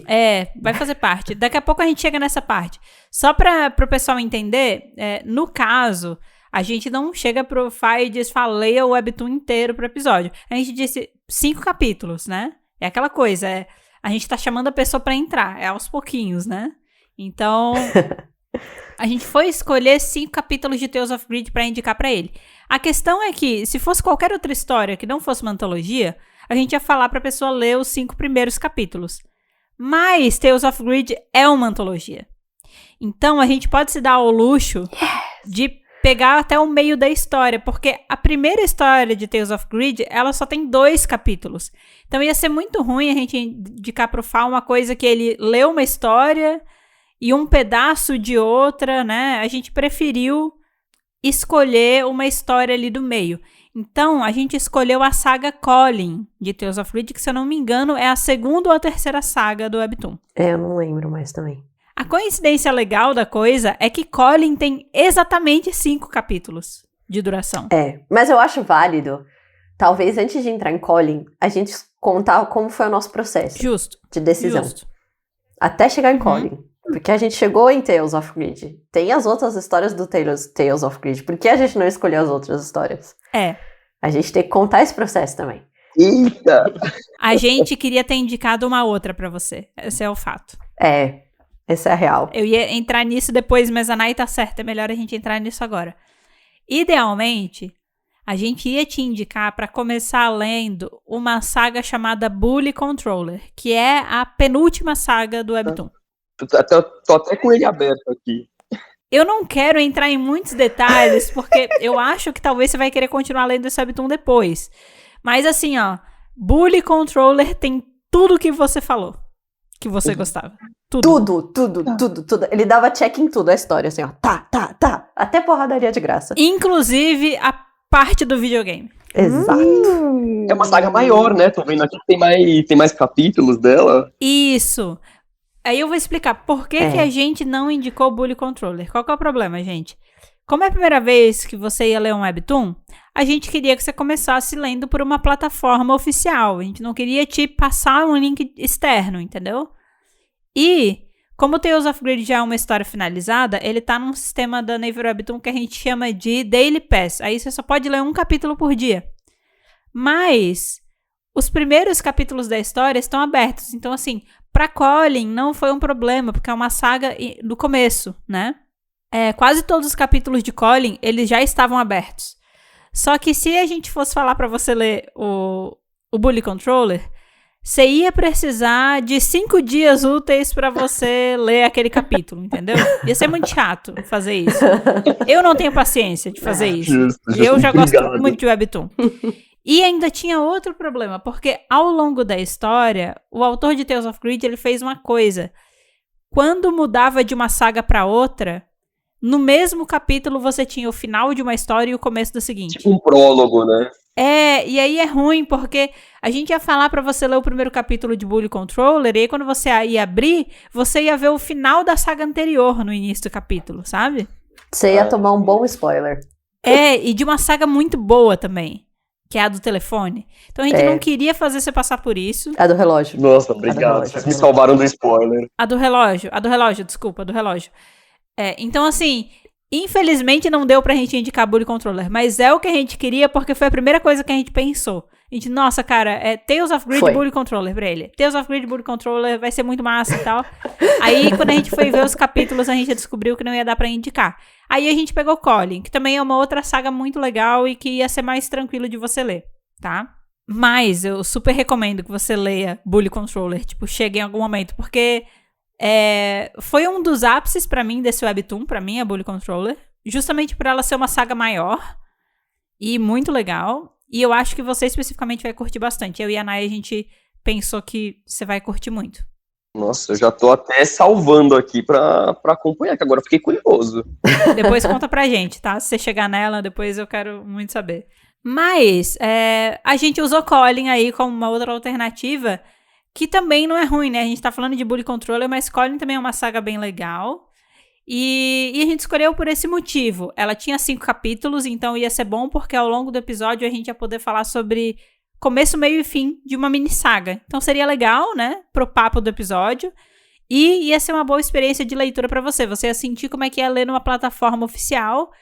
vai fazer parte. Daqui a pouco a gente chega nessa parte. Só para o pessoal entender, no caso, a gente não chega pro Fai e diz, leia o Webtoon inteiro pro episódio. A gente disse 5 capítulos, né? É aquela coisa, a gente tá chamando a pessoa pra entrar, aos pouquinhos, né? Então, a gente foi escolher 5 capítulos de Tales of Greed pra indicar pra ele. A questão é que, se fosse qualquer outra história que não fosse uma antologia, a gente ia falar pra pessoa ler os 5 primeiros capítulos. Mas Tales of Greed é uma antologia. Então, a gente pode se dar ao luxo de pegar até o meio da história, porque a primeira história de Tales of Greed, ela só tem 2 capítulos. Então ia ser muito ruim a gente indicar pro Fá uma coisa que ele leu uma história e um pedaço de outra, né? A gente preferiu escolher uma história ali do meio. Então, a gente escolheu a saga Colin, de Tales of Greed, que, se eu não me engano, é a 2ª ou a 3ª saga do Webtoon. Eu não lembro mais também. A coincidência legal da coisa é que Colin tem exatamente 5 capítulos de duração. Mas eu acho válido, talvez antes de entrar em Colin, a gente contar como foi o nosso processo de decisão. Até chegar em Colin. Porque a gente chegou em Tales of Greed. Tem as outras histórias do Tales of Greed. Por que a gente não escolheu as outras histórias? A gente tem que contar esse processo também. Eita! A gente queria ter indicado uma outra pra você. Esse é o fato. Essa é a real. Eu ia entrar nisso depois, mas a Nai tá certa. É melhor a gente entrar nisso agora. Idealmente, a gente ia te indicar pra começar lendo uma saga chamada Bully Controller, que é a penúltima saga do Webtoon. Tô até com ele aberto aqui. Eu não quero entrar em muitos detalhes, porque eu acho que talvez você vai querer continuar lendo esse Webtoon depois. Mas assim, Bully Controller tem tudo que você falou. Que você gostava. Tudo. Tudo. Ele dava check em tudo, a história, assim, Tá. Até porradaria de graça. Inclusive a parte do videogame. Exato. É uma saga maior, né? Tô vendo aqui que tem mais capítulos dela. Isso. Aí eu vou explicar por que a gente não indicou o Bully Controller. Qual que é o problema, gente? Como é a primeira vez que você ia ler um Webtoon, a gente queria que você começasse lendo por uma plataforma oficial. A gente não queria te passar um link externo, entendeu? E Como o Tales of Greed já é uma história finalizada, ele tá num sistema da Naver Webtoon que a gente chama de Daily Pass. Aí você só pode ler um capítulo por dia. Mas os primeiros capítulos da história estão abertos. Então, assim, pra Colin não foi um problema, porque é uma saga do começo, né? Quase todos os capítulos de Colin, eles já estavam abertos. Só que se a gente fosse falar pra você ler o Bully Controller, você ia precisar de 5 dias úteis pra você ler aquele capítulo, entendeu? Ia ser muito chato fazer isso. Eu não tenho paciência de fazer isso. Justo, Eu já gosto obrigado. muito de Webtoon. E ainda tinha outro problema, porque ao longo da história, o autor de Tales of Greed, ele fez uma coisa. Quando mudava de uma saga pra outra, no mesmo capítulo você tinha o final de uma história e o começo da seguinte. Tipo um prólogo, né? E aí é ruim, porque a gente ia falar pra você ler o primeiro capítulo de Bully Controller, e aí quando você ia abrir, você ia ver o final da saga anterior no início do capítulo, sabe? Você ia tomar um bom spoiler. E de uma saga muito boa também, que é a do telefone. Então a gente não queria fazer você passar por isso. A do relógio. Nossa, obrigado. Vocês me salvaram do spoiler. A do relógio, desculpa, a do relógio. Então assim, infelizmente não deu pra gente indicar Bully Controller, mas é o que a gente queria porque foi a primeira coisa que a gente pensou. A gente, nossa, cara, Tales of Greed Bully Controller pra ele. Tales of Greed Bully Controller vai ser muito massa e tal. Aí, quando a gente foi ver os capítulos, a gente descobriu que não ia dar pra indicar. Aí a gente pegou Colin, que também é uma outra saga muito legal e que ia ser mais tranquilo de você ler, tá? Mas eu super recomendo que você leia Bully Controller, tipo, chegue em algum momento, porque foi um dos ápices pra mim desse Webtoon, pra mim, a Bully Controller, justamente por ela ser uma saga maior e muito legal. E eu acho que você especificamente vai curtir bastante. Eu e a Naya, a gente pensou que você vai curtir muito. Nossa, eu já tô até salvando aqui pra acompanhar, que agora eu fiquei curioso. Depois conta pra gente, tá? Se você chegar nela, depois eu quero muito saber. Mas a gente usou Colin aí como uma outra alternativa, que também não é ruim, né? A gente tá falando de Bully Controller, mas Colin também é uma saga bem legal. E a gente escolheu por esse motivo. Ela tinha 5 capítulos, então ia ser bom porque ao longo do episódio a gente ia poder falar sobre começo, meio e fim de uma mini saga. Então seria legal, né, pro papo do episódio. E ia ser uma boa experiência de leitura pra você. Você ia sentir como é que é ler numa plataforma oficial,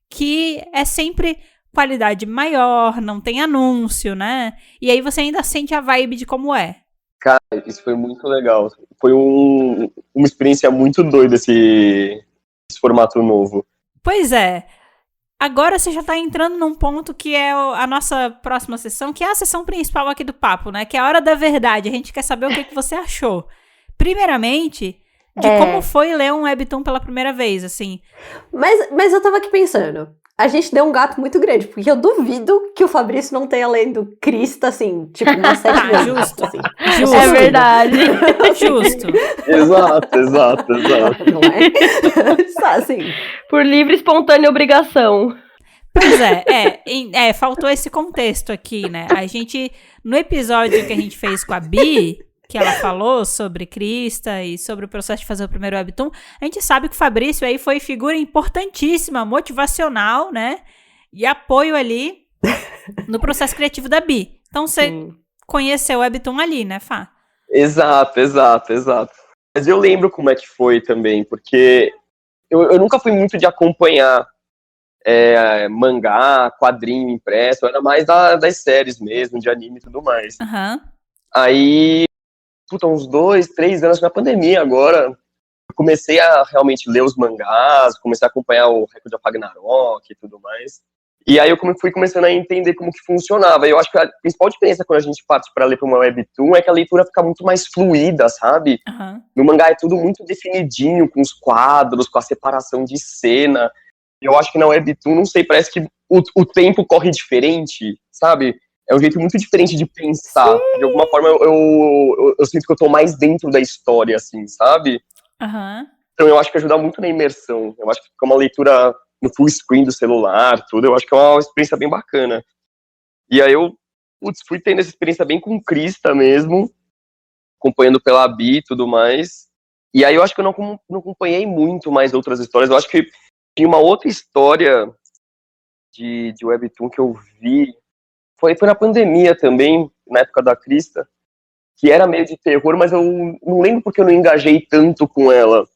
que é sempre qualidade maior, não tem anúncio, né? E aí você ainda sente a vibe de como é. Cara, isso foi muito legal. Foi uma experiência muito doida esse formato novo. Pois é. Agora você já tá entrando num ponto que é a nossa próxima sessão, que é a sessão principal aqui do papo, né? Que é a hora da verdade. A gente quer saber o que você achou. Primeiramente, de como foi ler um Webtoon pela primeira vez, assim. Mas eu tava aqui pensando. A gente deu um gato muito grande, porque eu duvido que o Fabrício não tenha lendo Crista, assim, tipo, umas 7 vezes. Justo. Assim. Justo. É verdade. Justo. Exato. Não é? Só assim. Por livre e espontânea obrigação. Pois faltou esse contexto aqui, né? A gente, no episódio que a gente fez com a Bi, que ela falou sobre Crista e sobre o processo de fazer o primeiro Webtoon, a gente sabe que o Fabrício aí foi figura importantíssima, motivacional, né? E apoio ali no processo criativo da Bi. Então você conheceu o Webtoon ali, né, Fá? Exato. Mas eu lembro como é que foi também, porque eu nunca fui muito de acompanhar mangá, quadrinho impresso, era mais das séries mesmo, de anime e tudo mais. Aham. Aí, uns 2, 3 anos na pandemia agora, eu comecei a realmente ler os mangás, comecei a acompanhar o Record of Ragnarok e tudo mais. E aí eu fui começando a entender como que funcionava. E eu acho que a principal diferença quando a gente parte para ler para uma webtoon é que a leitura fica muito mais fluida, sabe? Uhum. No mangá é tudo muito definidinho, com os quadros, com a separação de cena. Eu acho que na webtoon, não sei, parece que o tempo corre diferente, sabe? É um jeito muito diferente de pensar. Sim. De alguma forma, eu sinto que eu tô mais dentro da história, assim, sabe? Uhum. Então eu acho que ajuda muito na imersão. Eu acho que fica uma leitura no full screen do celular, tudo. Eu acho que é uma experiência bem bacana. E aí eu fui tendo essa experiência bem com Crista mesmo, acompanhando pela Bi e tudo mais. E aí eu acho que eu não acompanhei muito mais outras histórias. Eu acho que tinha uma outra história de webtoon que eu vi. Foi na pandemia também, na época da Crista, que era meio de terror, mas eu não lembro porque eu não engajei tanto com ela.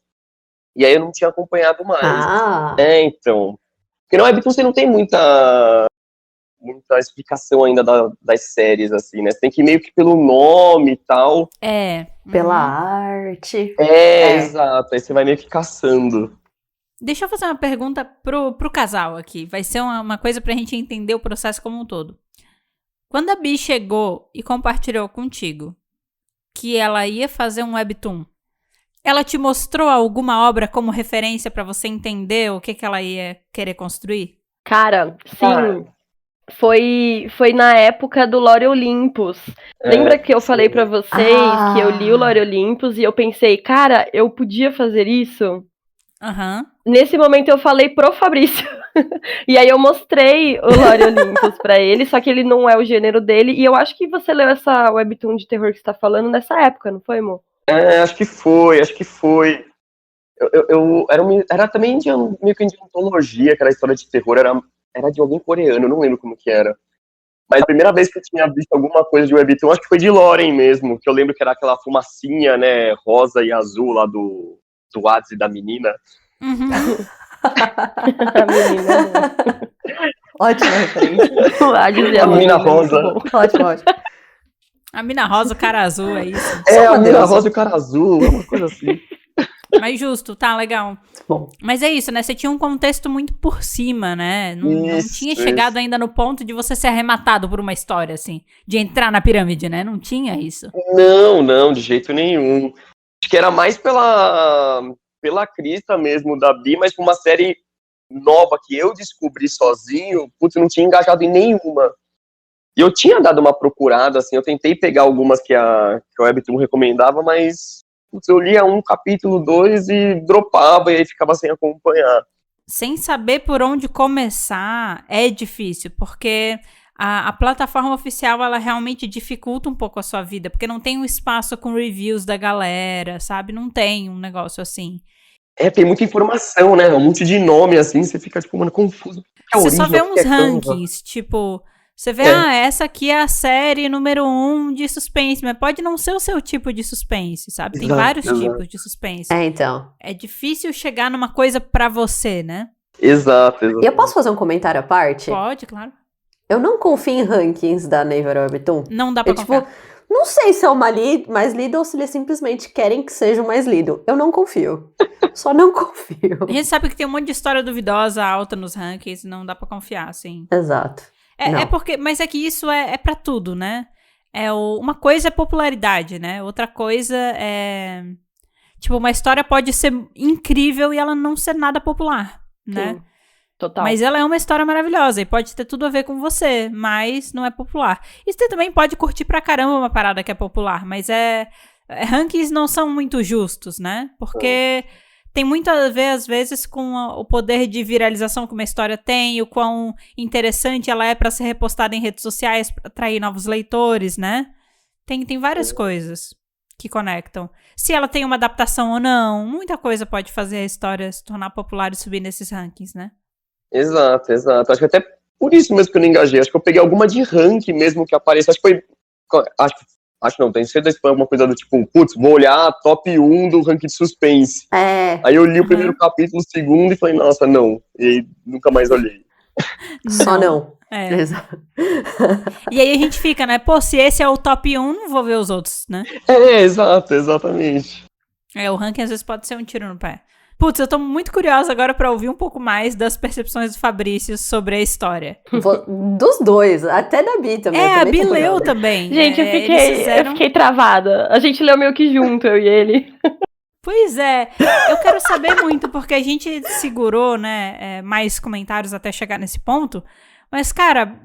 E aí eu não tinha acompanhado mais. Então. Porque no Webtoon você não tem muita explicação ainda das séries, assim, né? Você tem que ir meio que pelo nome e tal. Pela arte. Exato. Aí você vai meio que caçando. Deixa eu fazer uma pergunta pro casal aqui. Vai ser uma coisa pra gente entender o processo como um todo. Quando a Bi chegou e compartilhou contigo que ela ia fazer um Webtoon, ela te mostrou alguma obra como referência pra você entender o que ela ia querer construir? Cara, sim. Foi na época do Lore Olympus. Lembra que eu falei pra vocês que eu li o Lore Olympus e eu pensei, cara, eu podia fazer isso? Nesse momento eu falei pro Fabrício. E aí eu mostrei o Lore Olympus pra ele, só que ele não é o gênero dele. E eu acho que você leu essa webtoon de terror que você tá falando nessa época, não foi, amor? Acho que foi. Era também meio que de antologia, aquela história de terror, era de alguém coreano, eu não lembro como que era. Mas a primeira vez que eu tinha visto alguma coisa de webtoon, acho que foi de Loren mesmo, que eu lembro que era aquela fumacinha, né, rosa e azul lá do Hades e da menina. A menina. Ótima referência. A menina rosa. Ótimo. A mina rosa, o cara azul, é isso? A menina rosa e o cara azul, é uma coisa assim. Mas justo, tá, legal. Bom. Mas é isso, né? Você tinha um contexto muito por cima, né? Não tinha chegado ainda no ponto de você ser arrematado por uma história, assim. De entrar na pirâmide, né? Não tinha isso. Não, de jeito nenhum. Acho que era mais pela crista mesmo da Bi, mas por uma série nova que eu descobri sozinho, putz, eu não tinha engajado em nenhuma. E eu tinha dado uma procurada, assim, eu tentei pegar algumas que a Webtoon recomendava, mas putz, eu lia um capítulo, 2 e dropava, e aí ficava sem acompanhar. Sem saber por onde começar é difícil, porque a plataforma oficial, ela realmente dificulta um pouco a sua vida, porque não tem um espaço com reviews da galera, sabe? Não tem um negócio assim. Tem muita informação, né? Um monte de nome, assim, você fica, tipo, mano, confuso. Você só vê uns rankings, tipo... Você vê, essa aqui é a série número 1 de suspense, mas pode não ser o seu tipo de suspense, sabe? Tem vários tipos de suspense. Então. É difícil chegar numa coisa pra você, né? Exato. E eu posso fazer um comentário à parte? Pode, claro. Eu não confio em rankings da Naver Webtoon. Não dá pra confiar. Não sei se é o mais lido ou se eles simplesmente querem que seja o mais lido. Eu não confio. Só não confio. A gente sabe que tem um monte de história duvidosa alta nos rankings, não dá pra confiar, assim. Exato. Mas é que isso é pra tudo, né? Uma coisa é popularidade, né? Outra coisa é... Tipo, uma história pode ser incrível e ela não ser nada popular, né? Sim, total. Mas ela é uma história maravilhosa e pode ter tudo a ver com você, mas não é popular. E você também pode curtir pra caramba uma parada que é popular, mas rankings não são muito justos, né? Porque... Tem muito a ver, às vezes, com o poder de viralização que uma história tem, o quão interessante ela é para ser repostada em redes sociais, para atrair novos leitores, né? Tem várias coisas que conectam. Se ela tem uma adaptação ou não, muita coisa pode fazer a história se tornar popular e subir nesses rankings, né? Exato. Acho que até por isso mesmo que eu não engajei. Acho que eu peguei alguma de ranking mesmo que apareceu. Acho não, tem certeza que foi alguma coisa do tipo, putz, vou olhar a top 1 do ranking de suspense. Aí eu li o primeiro capítulo, o segundo e falei, nossa, não. E aí nunca mais olhei. Só não. Exato. E aí a gente fica, né? Pô, se esse é o top 1, não vou ver os outros, né? Exatamente. O ranking às vezes pode ser um tiro no pé. Putz, eu tô muito curiosa agora pra ouvir um pouco mais das percepções do Fabrício sobre a história. Dos dois, até da Bi também. A Bi leu também. Gente, eu fiquei travada. A gente leu meio que junto, eu e ele. Pois é, eu quero saber muito, porque a gente segurou, né, mais comentários até chegar nesse ponto. Mas, cara,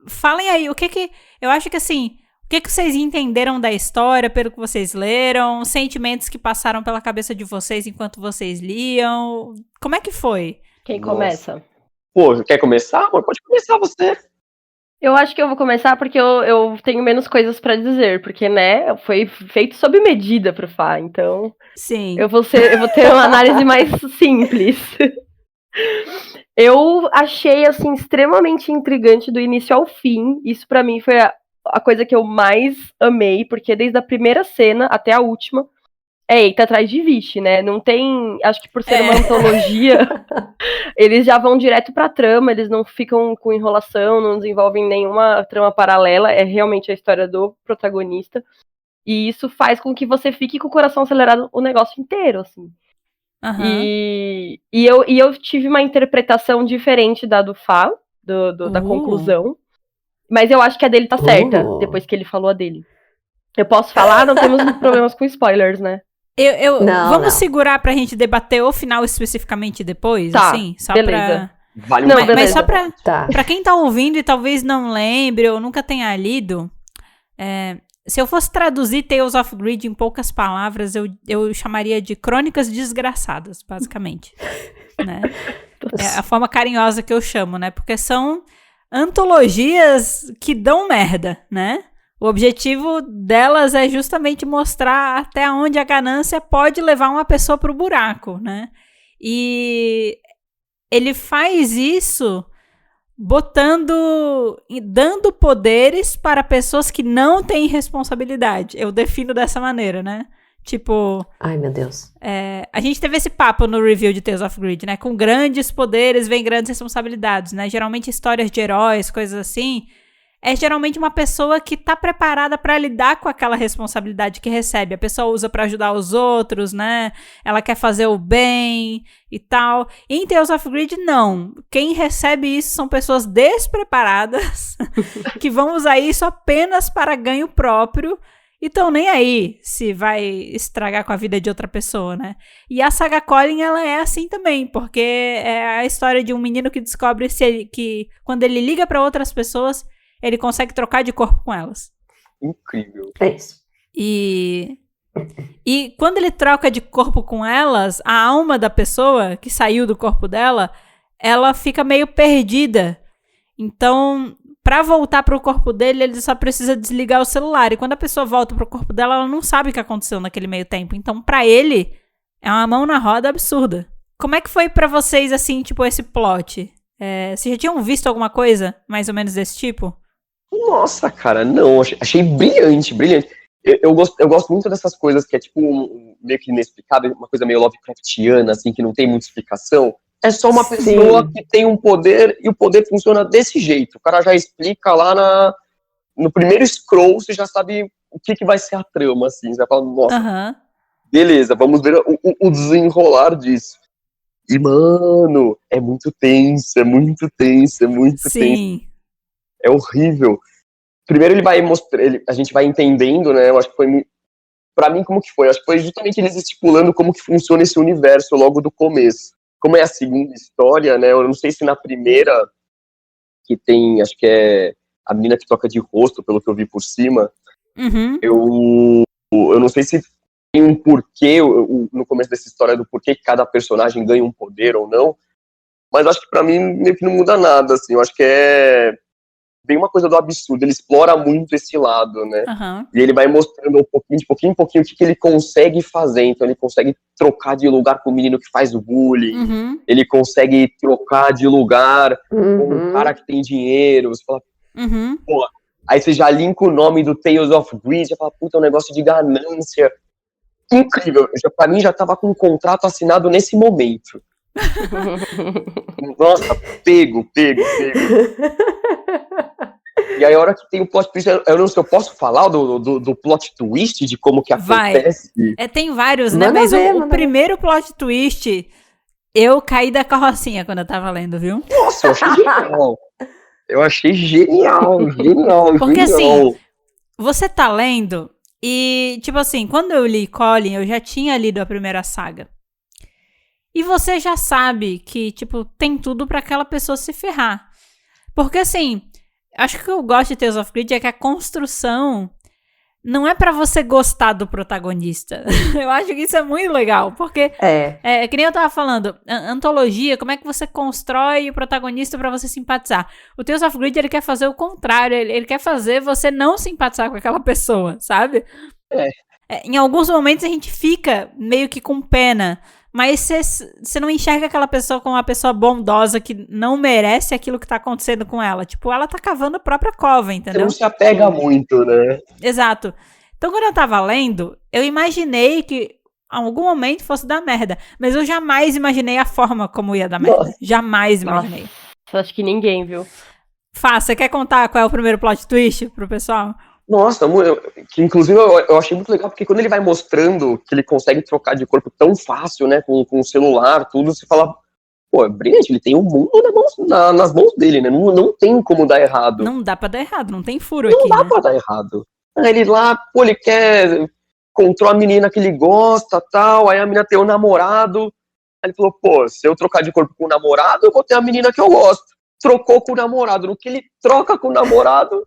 falem aí, eu acho que assim... O que vocês entenderam da história, pelo que vocês leram? Sentimentos que passaram pela cabeça de vocês enquanto vocês liam? Como é que foi? Quem começa? Pô, quer começar? Pode começar você. Eu acho que eu vou começar porque eu tenho menos coisas pra dizer, porque, né, foi feito sob medida pro Fá, então... Sim. Eu vou ter uma análise mais simples. Eu achei, assim, extremamente intrigante do início ao fim. Isso pra mim foi a coisa que eu mais amei, porque desde a primeira cena até a última, Eita atrás de Vichy, né? Não tem. Acho que por ser uma antologia, eles já vão direto pra trama, eles não ficam com enrolação, não desenvolvem nenhuma trama paralela, é realmente a história do protagonista. E isso faz com que você fique com o coração acelerado o negócio inteiro, assim. E eu tive uma interpretação diferente da do Fá, da conclusão. Mas eu acho que a dele tá certa, depois que ele falou a dele. Eu posso falar, não temos problemas com spoilers, né? Vamos segurar pra gente debater o final especificamente depois, tá, assim? Só beleza. Vale mas só pra quem tá ouvindo e talvez não lembre ou nunca tenha lido, se eu fosse traduzir Tales of Greed em poucas palavras, eu chamaria de Crônicas Desgraçadas, basicamente. Né? É a forma carinhosa que eu chamo, né? Porque são antologias que dão merda, né? O objetivo delas é justamente mostrar até onde a ganância pode levar uma pessoa pro buraco, né? E ele faz isso dando poderes para pessoas que não têm responsabilidade. Eu defino dessa maneira, né? Tipo... Ai, meu Deus. A gente teve esse papo no review de Tales of Greed, né? Com grandes poderes vem grandes responsabilidades, né? Geralmente histórias de heróis, coisas assim... É geralmente uma pessoa que tá preparada pra lidar com aquela responsabilidade que recebe. A pessoa usa pra ajudar os outros, né? Ela quer fazer o bem e tal. E em Tales of Greed, não. Quem recebe isso são pessoas despreparadas que vão usar isso apenas para ganho próprio e tão nem aí se vai estragar com a vida de outra pessoa, né? E a saga Colin, ela é assim também, porque é a história de um menino que descobre que quando ele liga pra outras pessoas... ele consegue trocar de corpo com elas. Incrível. É isso. E quando ele troca de corpo com elas, a alma da pessoa que saiu do corpo dela, ela fica meio perdida. Então, pra voltar pro corpo dele, ele só precisa desligar o celular. E quando a pessoa volta pro corpo dela, ela não sabe o que aconteceu naquele meio tempo. Então, pra ele, é uma mão na roda absurda. Como é que foi pra vocês, assim, tipo, esse plot? Vocês já tinham visto alguma coisa, mais ou menos desse tipo? Nossa, cara, não, achei brilhante. Eu gosto muito dessas coisas que é tipo meio que inexplicável, uma coisa meio Lovecraftiana, assim, que não tem muita explicação. É só uma pessoa que tem um poder e o poder funciona desse jeito. O cara já explica lá no primeiro scroll, você já sabe o que vai ser a trama, assim. Você vai falar, nossa, beleza, vamos ver o desenrolar disso. E, mano, é muito tenso. Sim. É horrível. Primeiro ele vai mostrar, a gente vai entendendo, né? Eu acho que foi, pra mim, como que foi? Eu acho que foi justamente eles estipulando como que funciona esse universo logo do começo. Como é a segunda história, né? Eu não sei se na primeira, que tem, acho que é a menina que toca de rosto, pelo que eu vi por cima, eu não sei se tem um porquê, no começo dessa história, do porquê que cada personagem ganha um poder ou não, mas acho que pra mim meio que não muda nada, assim. Eu acho que bem uma coisa do absurdo, ele explora muito esse lado, né? E ele vai mostrando de pouquinho em pouquinho o que ele consegue fazer. Então ele consegue trocar de lugar com o menino que faz o bullying, ele consegue trocar de lugar com um cara que tem dinheiro, você fala, pô, aí você já linka o nome do Tales of Greed, já fala, puta, é um negócio de ganância. Incrível, pra mim já tava com um contrato assinado nesse momento. Nossa, pego. E aí a hora que tem o plot twist, eu não sei, eu posso falar do plot twist, de como que acontece? Tem vários, né? Mas o primeiro plot twist, eu caí da carrocinha quando eu tava lendo, viu? Nossa, eu achei genial. Porque assim, você tá lendo e, tipo assim, quando eu li Colin, eu já tinha lido a primeira saga. E você já sabe que, tipo, tem tudo pra aquela pessoa se ferrar. Porque, assim, acho que o que eu gosto de Tales of Greed é que a construção não é pra você gostar do protagonista. Eu acho que isso é muito legal, porque, que nem eu tava falando, antologia, como é que você constrói o protagonista pra você simpatizar? O Tales of Greed, ele quer fazer o contrário, ele quer fazer você não simpatizar com aquela pessoa, sabe? Em alguns momentos a gente fica meio que com pena mas você não enxerga aquela pessoa como uma pessoa bondosa que não merece aquilo que tá acontecendo com ela. Tipo, ela tá cavando a própria cova, Você entendeu? não se apega muito, né? Exato. Então, quando eu tava lendo, eu imaginei que em algum momento fosse dar merda. Mas eu jamais imaginei a forma como ia dar merda. Nossa. Jamais imaginei. Nossa, acho que ninguém, viu? Fá, você quer contar qual é o primeiro plot twist pro pessoal? Nossa, que inclusive eu achei muito legal, porque quando ele vai mostrando que ele consegue trocar de corpo tão fácil, né, com o celular, tudo, você fala, pô, é brilhante, ele tem o mundo nas mãos dele, né, não tem como dar errado. Não dá pra dar errado, não tem furo Não aqui, dá né? pra dar errado. Aí ele lá, pô, ele encontrou a menina que ele gosta, tal, aí a menina tem um namorado, aí ele falou, pô, se eu trocar de corpo com o namorado, eu vou ter a menina que eu gosto. Trocou com o namorado, no que ele troca com o namorado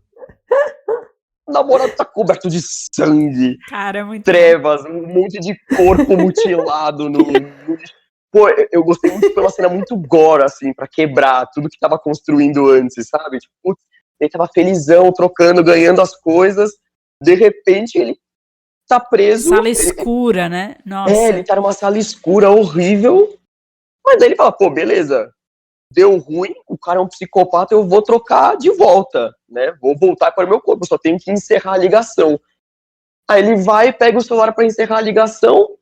tá coberto de sangue, Cara, é muito trevas, um monte de corpo mutilado no... Pô, eu gostei muito, foi uma cena muito gore, assim, pra quebrar tudo que tava construindo antes, sabe? Tipo, putz, ele tava felizão, trocando, ganhando as coisas, de repente ele tá preso. Sala escura, né? Nossa. Ele tá numa sala escura, horrível, mas daí ele fala, pô, beleza, deu ruim, o cara é um psicopata, eu vou trocar de volta, né? Vou voltar para o meu corpo, só tenho que encerrar a ligação. Aí ele vai, pega o celular para encerrar a ligação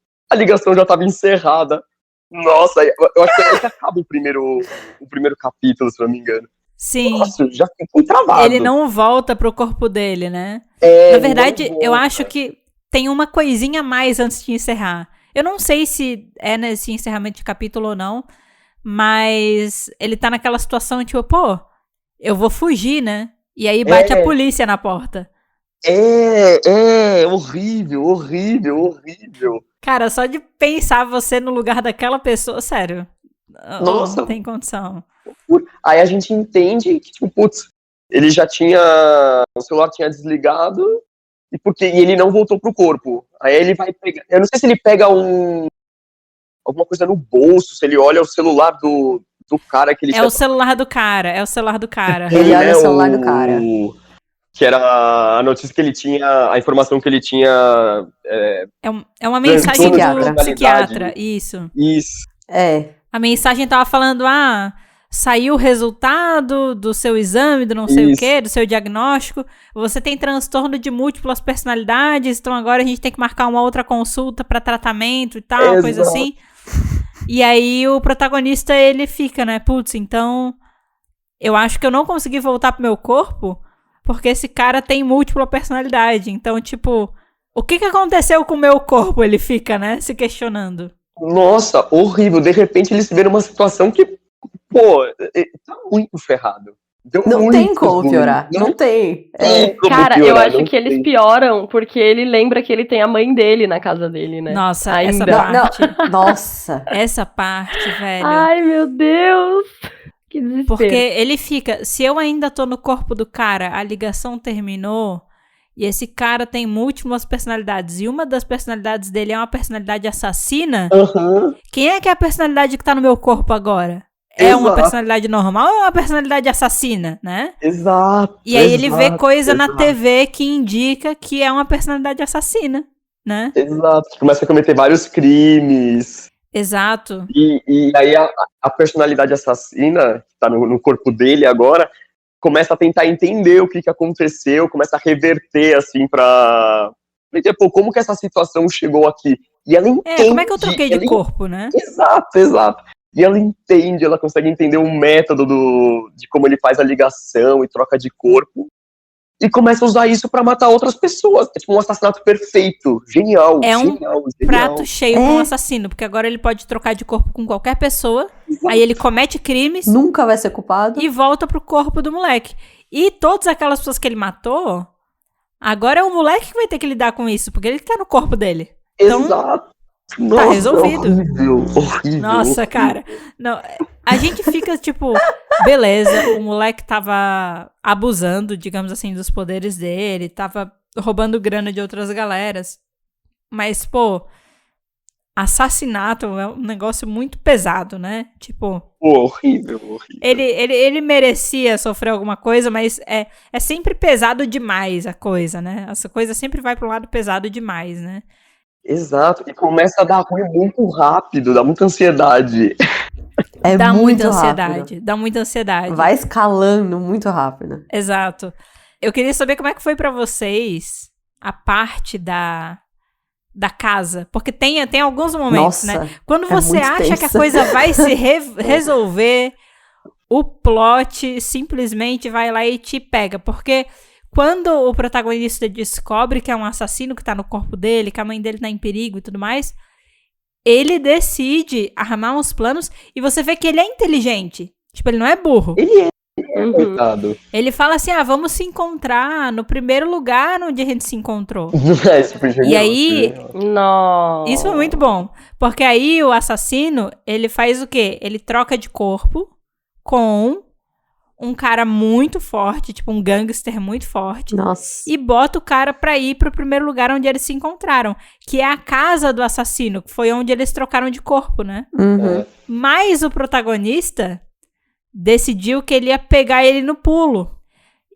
já estava encerrada. Nossa, eu acho que é aí que acaba o primeiro capítulo, se não me engano. Sim. Nossa, já fiquei travado. Ele não volta pro corpo dele, né? É, Na verdade, não volta. eu acho que tem uma coisinha a mais antes de encerrar. Eu não sei se é nesse encerramento de capítulo ou não, mas ele tá naquela situação, tipo, pô, eu vou fugir, né? E aí bate a polícia na porta. Horrível, horrível, horrível. Cara, só de pensar você no lugar daquela pessoa, sério. Nossa. Não tem condição. Aí a gente entende que, tipo, putz, ele já tinha... O celular tinha desligado e ele não voltou pro corpo. Aí ele vai pegar... Eu não sei se ele pega alguma coisa no bolso, se ele olha o celular do cara que ele... É o celular do cara. Ele olha o celular do cara. Que era a notícia que ele tinha, a informação que ele tinha... É uma mensagem do psiquiatra, isso. Isso. A mensagem tava falando, saiu o resultado do seu exame, do não sei o quê, do seu diagnóstico, você tem transtorno de múltiplas personalidades, então agora a gente tem que marcar uma outra consulta pra tratamento e tal, coisa assim. E aí o protagonista, ele fica, né, putz, então eu acho que eu não consegui voltar pro meu corpo porque esse cara tem múltipla personalidade, então, tipo, o que aconteceu com o meu corpo? Ele fica, né, se questionando. Nossa, horrível, de repente ele se vê numa situação que, pô, tá muito ferrado. Não tem como piorar, não tem. Cara, eu acho que eles pioram porque ele lembra que ele tem a mãe dele na casa dele, né? Nossa, ainda. essa parte. Nossa. Essa parte, velho. Ai, meu Deus. Que desespero. Porque ele fica, se eu ainda tô no corpo do cara, a ligação terminou, e esse cara tem múltiplas personalidades, e uma das personalidades dele é uma personalidade assassina, quem é que é a personalidade que tá no meu corpo agora? É uma personalidade normal ou é uma personalidade assassina, né? Exato. E aí ele vê coisa na TV que indica que é uma personalidade assassina, né? Exato. Começa a cometer vários crimes. Exato. E aí a personalidade assassina, que tá no corpo dele agora, começa a tentar entender o que aconteceu, começa a reverter, assim, pra... Pô, como que essa situação chegou aqui? E ela entende... como é que eu troquei de corpo, né? Exato. E ela entende, ela consegue entender o método de como ele faz a ligação e troca de corpo. E começa a usar isso pra matar outras pessoas. É tipo um assassinato perfeito. Genial. Genial. Prato cheio com um assassino. Porque agora ele pode trocar de corpo com qualquer pessoa. Exato. Aí ele comete crimes. Nunca vai ser culpado. E volta pro corpo do moleque. E todas aquelas pessoas que ele matou, agora é o moleque que vai ter que lidar com isso. Porque ele tá no corpo dele. Então, exato. Nossa, tá resolvido. Horrível. Nossa, cara. Não, a gente fica tipo, beleza, o moleque tava abusando, digamos assim, dos poderes dele, tava roubando grana de outras galeras. Mas, pô, assassinato é um negócio muito pesado, né? Tipo... horrível. Ele merecia sofrer alguma coisa, mas é sempre pesado demais a coisa, né? Essa coisa sempre vai pro lado pesado demais, né? Exato, e começa a dar ruim muito rápido, dá muita ansiedade. É Dá muito muita rápido. ansiedade. Dá muita ansiedade. Vai escalando muito rápido. Exato. Eu queria saber como é que foi pra vocês a parte da casa. Porque tem alguns momentos, Nossa, né? Quando é você muito acha que a tensa. coisa vai se resolver, o plot simplesmente vai lá e te pega. Porque quando o protagonista descobre que é um assassino que tá no corpo dele, que a mãe dele tá em perigo e tudo mais, ele decide armar uns planos e você vê que ele é inteligente. Tipo, ele não é burro. Ele é, Uhum. coitado. Ele fala assim, vamos se encontrar no primeiro lugar onde a gente se encontrou. É super genial. E aí, Nossa. isso foi muito bom. Porque aí o assassino, ele faz o quê? Ele troca de corpo com um cara muito forte, tipo um gangster muito forte, Nossa. e bota o cara pra ir pro primeiro lugar onde eles se encontraram, que é a casa do assassino, que foi onde eles trocaram de corpo, né? Uhum. Mas o protagonista decidiu que ele ia pegar ele no pulo.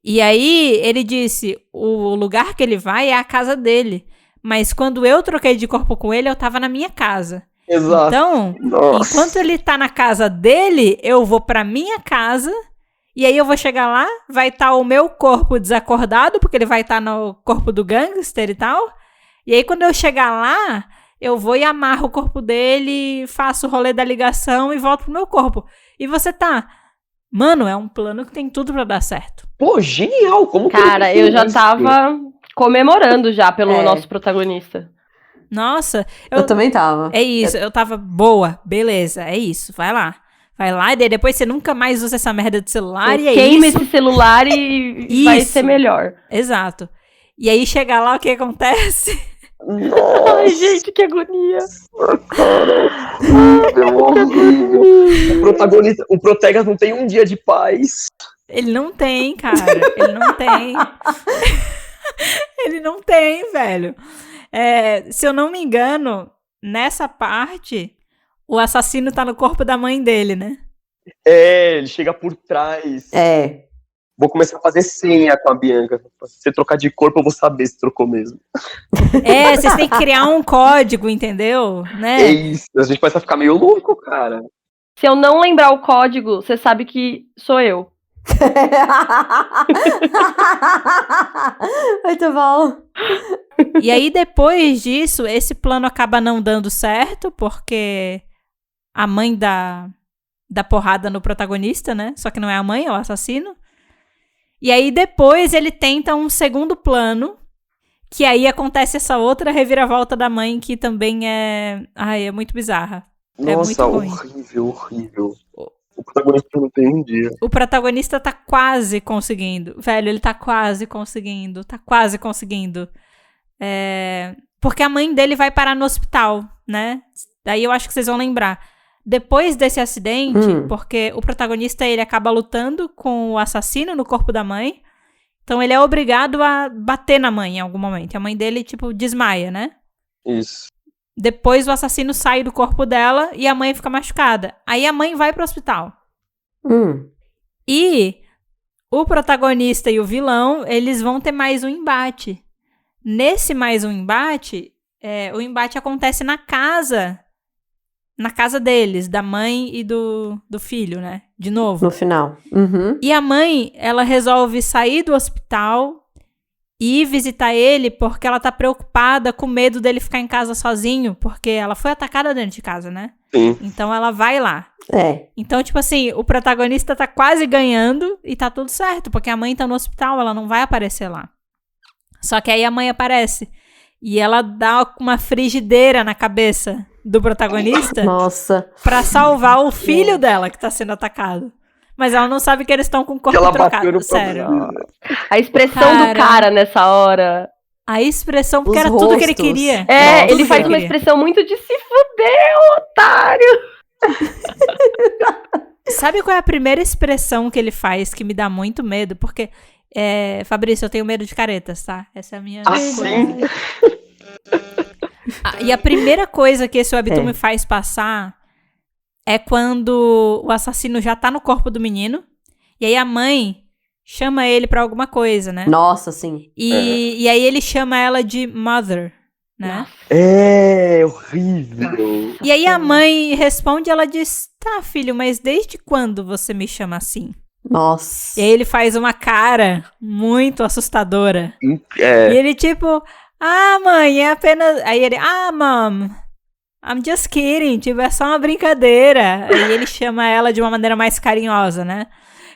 E aí ele disse, o lugar que ele vai é a casa dele. Mas quando eu troquei de corpo com ele, eu tava na minha casa. Exato. Então, Nossa. enquanto ele tá na casa dele, eu vou pra minha casa. E aí eu vou chegar lá, vai estar o meu corpo desacordado, porque ele vai estar no corpo do gangster e tal. E aí quando eu chegar lá, eu vou e amarro o corpo dele, faço o rolê da ligação e volto pro meu corpo. E você tá... Mano, é um plano que tem tudo pra dar certo. Pô, genial! Como que Cara, ele eu já fez tava comemorando já pelo É. nosso protagonista. Nossa, Eu também tava. é isso, eu tava boa, beleza, é isso, vai lá. Vai lá e daí depois você nunca mais usa essa merda de celular e é Queima isso. esse celular e vai Isso. ser melhor. Exato. E aí chega lá, o que acontece? Nossa, Ai, gente, que agonia. cara. É horrível. O protagonista, o Protegas não tem um dia de paz. Ele não tem, cara. Ele não tem. Ele não tem, velho. Se eu não me engano, nessa parte, o assassino tá no corpo da mãe dele, né? É, ele chega por trás. É. Vou começar a fazer senha com a Bianca. Se você trocar de corpo, eu vou saber se trocou mesmo. Vocês têm que criar um código, entendeu? É Né? isso. A gente pode ficar meio louco, cara. Se eu não lembrar o código, você sabe que sou eu. Muito bom. E aí, depois disso, esse plano acaba não dando certo, porque a mãe dá porrada no protagonista, né? Só que não é a mãe, é o assassino. E aí, depois, ele tenta um segundo plano, que aí acontece essa outra reviravolta da mãe, que também é... Ai, é muito bizarra. Nossa, muito ruim. horrível, horrível. O protagonista não tem um dia. O protagonista tá quase conseguindo. Velho, ele tá quase conseguindo. Tá quase conseguindo. Porque a mãe dele vai parar no hospital, né? Daí eu acho que vocês vão lembrar. Depois desse acidente, porque o protagonista, ele acaba lutando com o assassino no corpo da mãe. Então ele é obrigado a bater na mãe em algum momento. E a mãe dele, tipo, desmaia, né? Isso. Depois o assassino sai do corpo dela e a mãe fica machucada. Aí a mãe vai pro hospital. E o protagonista e o vilão, eles vão ter mais um embate. Nesse mais um embate, o embate acontece na casa deles, da mãe e do filho, né? De novo. No final. Uhum. E a mãe, ela resolve sair do hospital e visitar ele porque ela tá preocupada com medo dele ficar em casa sozinho, porque ela foi atacada dentro de casa, né? Sim. Então ela vai lá. É. Então, tipo assim, o protagonista tá quase ganhando e tá tudo certo, porque a mãe tá no hospital, ela não vai aparecer lá. Só que aí a mãe aparece e ela dá uma frigideira na cabeça do protagonista Nossa. pra salvar o filho dela que tá sendo atacado. Mas ela não sabe que eles estão com o Que corpo ela bateu trocado, no sério. protagonista. A expressão Cara. do cara nessa hora. A expressão, porque Os era tudo que ele rostos. queria. É, Era tudo ele que faz uma queria. expressão muito de se fuder, otário. Sabe qual é a primeira expressão que ele faz que me dá muito medo? Porque, Fabrício, eu tenho medo de caretas, tá? Essa é a minha coisa. Sim. E a primeira coisa que esse webtoon me faz passar é quando o assassino já tá no corpo do menino, e aí a mãe chama ele pra alguma coisa, né? Nossa, sim. E aí ele chama ela de mother. né? É horrível. E aí a mãe responde, ela diz, tá, filho, mas desde quando você me chama assim? Nossa. E aí ele faz uma cara muito assustadora. E É, ele tipo, ah, mãe, é apenas... Aí ele, mom, I'm just kidding, tipo, é só uma brincadeira. Aí ele chama ela de uma maneira mais carinhosa, né?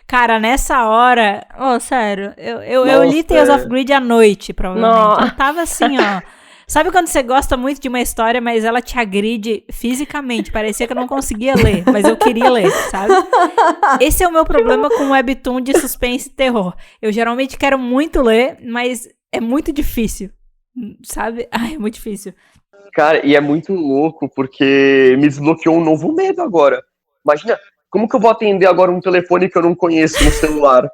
Cara, nessa hora... sério, eu li Nossa, Tales of Greed à noite, provavelmente. Nossa. Eu tava assim, ó... Sabe quando você gosta muito de uma história, mas ela te agride fisicamente? Parecia que eu não conseguia ler, mas eu queria ler, sabe? Esse é o meu problema com webtoon de suspense e terror. Eu geralmente quero muito ler, mas é muito difícil, sabe? Ai, é muito difícil. cara, e é muito louco, porque me desbloqueou um novo medo agora. Imagina, como que eu vou atender agora um telefone que eu não conheço no celular?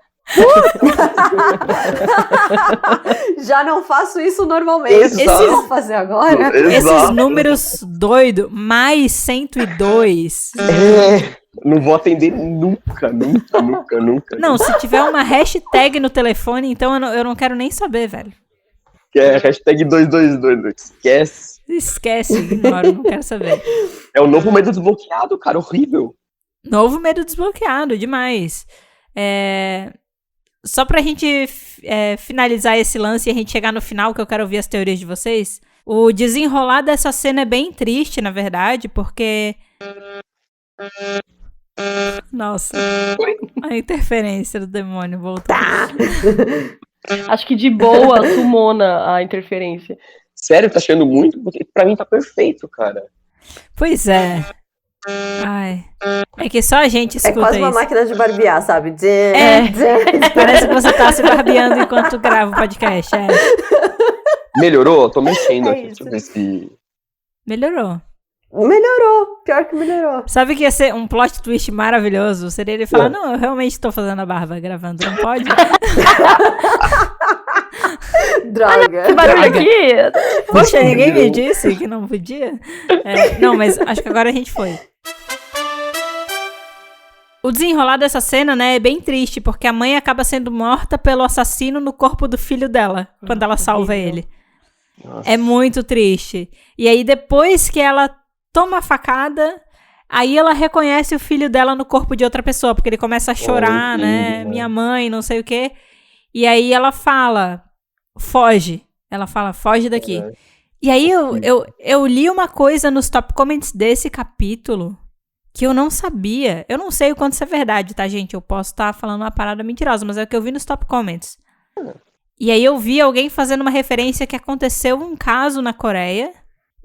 Já não faço isso normalmente. Exato. Vou fazer agora? Esses Exato. números doidos, mais 102. Não vou atender nunca, nunca, nunca, nunca. Não, se tiver uma hashtag no telefone, então eu não quero nem saber, velho. Que é hashtag 222, esquece. Esquece, ignora, não quero saber. É o novo medo desbloqueado, cara, horrível. Novo medo desbloqueado, demais. Só pra gente finalizar esse lance e a gente chegar no final, que eu quero ouvir as teorias de vocês. O desenrolar dessa cena é bem triste, na verdade, porque... Nossa, a interferência do demônio voltou. Acho que de boa sumona a interferência. Sério, tá achando muito? Porque pra mim tá perfeito, cara. Pois é. Ai. É que só a gente É escuta quase uma isso. máquina de barbear, sabe? Parece que você tá se barbeando enquanto grava o podcast. Melhorou? Tô mexendo É aqui, isso. deixa eu ver se... Melhorou. Melhorou. Pior que melhorou. Sabe que ia ser um plot twist maravilhoso? Seria ele falar, não, eu realmente tô fazendo a barba gravando, não pode? Droga. Que barulho aqui! Poxa, ninguém me disse que não podia? Não, mas acho que agora a gente foi. O desenrolar dessa cena, né, é bem triste, porque a mãe acaba sendo morta pelo assassino no corpo do filho dela, quando ela salva ele. Nossa. É muito triste. E aí, depois que ela toma a facada, aí ela reconhece o filho dela no corpo de outra pessoa, porque ele começa a chorar, né? Minha mãe, não sei o quê. E aí ela fala, foge. Ela fala, foge daqui. E aí eu li uma coisa nos top comments desse capítulo que eu não sabia. Eu não sei o quanto isso é verdade, tá, gente? Eu posso estar falando uma parada mentirosa, mas é o que eu vi nos top comments. E aí eu vi alguém fazendo uma referência que aconteceu um caso na Coreia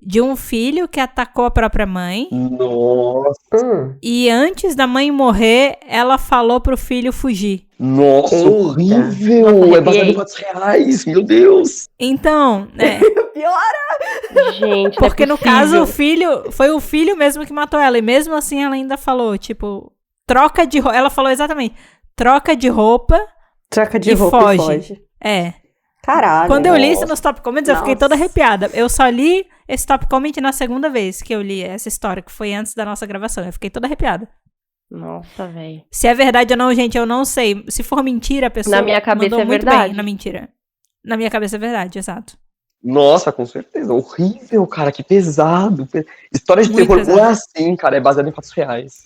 de um filho que atacou a própria mãe. Nossa, E antes da mãe morrer, ela falou pro filho fugir. nossa, Eita. horrível. Nossa, É baseado em arrepiei. fatos reais, meu Deus. Então, Piora. Gente, porque não no é possível. caso foi o filho mesmo que matou ela. E mesmo assim ela ainda falou, tipo, troca de roupa. Ela falou exatamente, troca de roupa. Troca de E roupa foge. e foge. Caralho. Quando eu li isso nos top comments, eu fiquei Nossa. toda arrepiada. Eu só li esse top comment na segunda vez que eu li essa história, que foi antes da nossa gravação. Eu fiquei toda arrepiada. Nossa, velho. Se é verdade ou não, gente, eu não sei. Se for mentira, a pessoa Na minha cabeça mandou é muito verdade. bem na mentira. Na minha cabeça é verdade, exato. Nossa, com certeza. Horrível, cara, que pesado. História de Muito terror pesado. não é assim, cara, é baseado em fatos reais.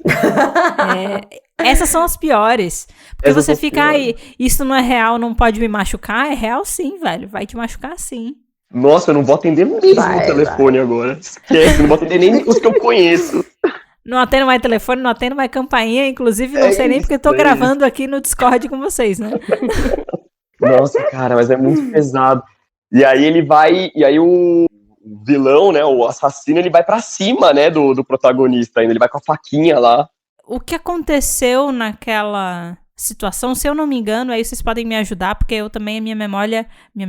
Essas são as piores. Porque Essas você são as fica, piores. isso não é real, não pode me machucar. É real sim, velho. Vai te machucar sim. Nossa, eu não vou atender mesmo Vai, o telefone agora. Esquece, não vou atender nem os que eu conheço. Não atendo mais telefone, não atendo mais campainha. Inclusive, não É sei nem isso, porque eu tô é gravando aqui no Discord com vocês, né? Nossa, cara, mas é muito pesado. E aí ele vai, e aí o vilão, né, o assassino, ele vai pra cima, né, do protagonista ainda, ele vai com a faquinha lá. O que aconteceu naquela situação, se eu não me engano, aí vocês podem me ajudar, porque eu também, a minha memória, a minha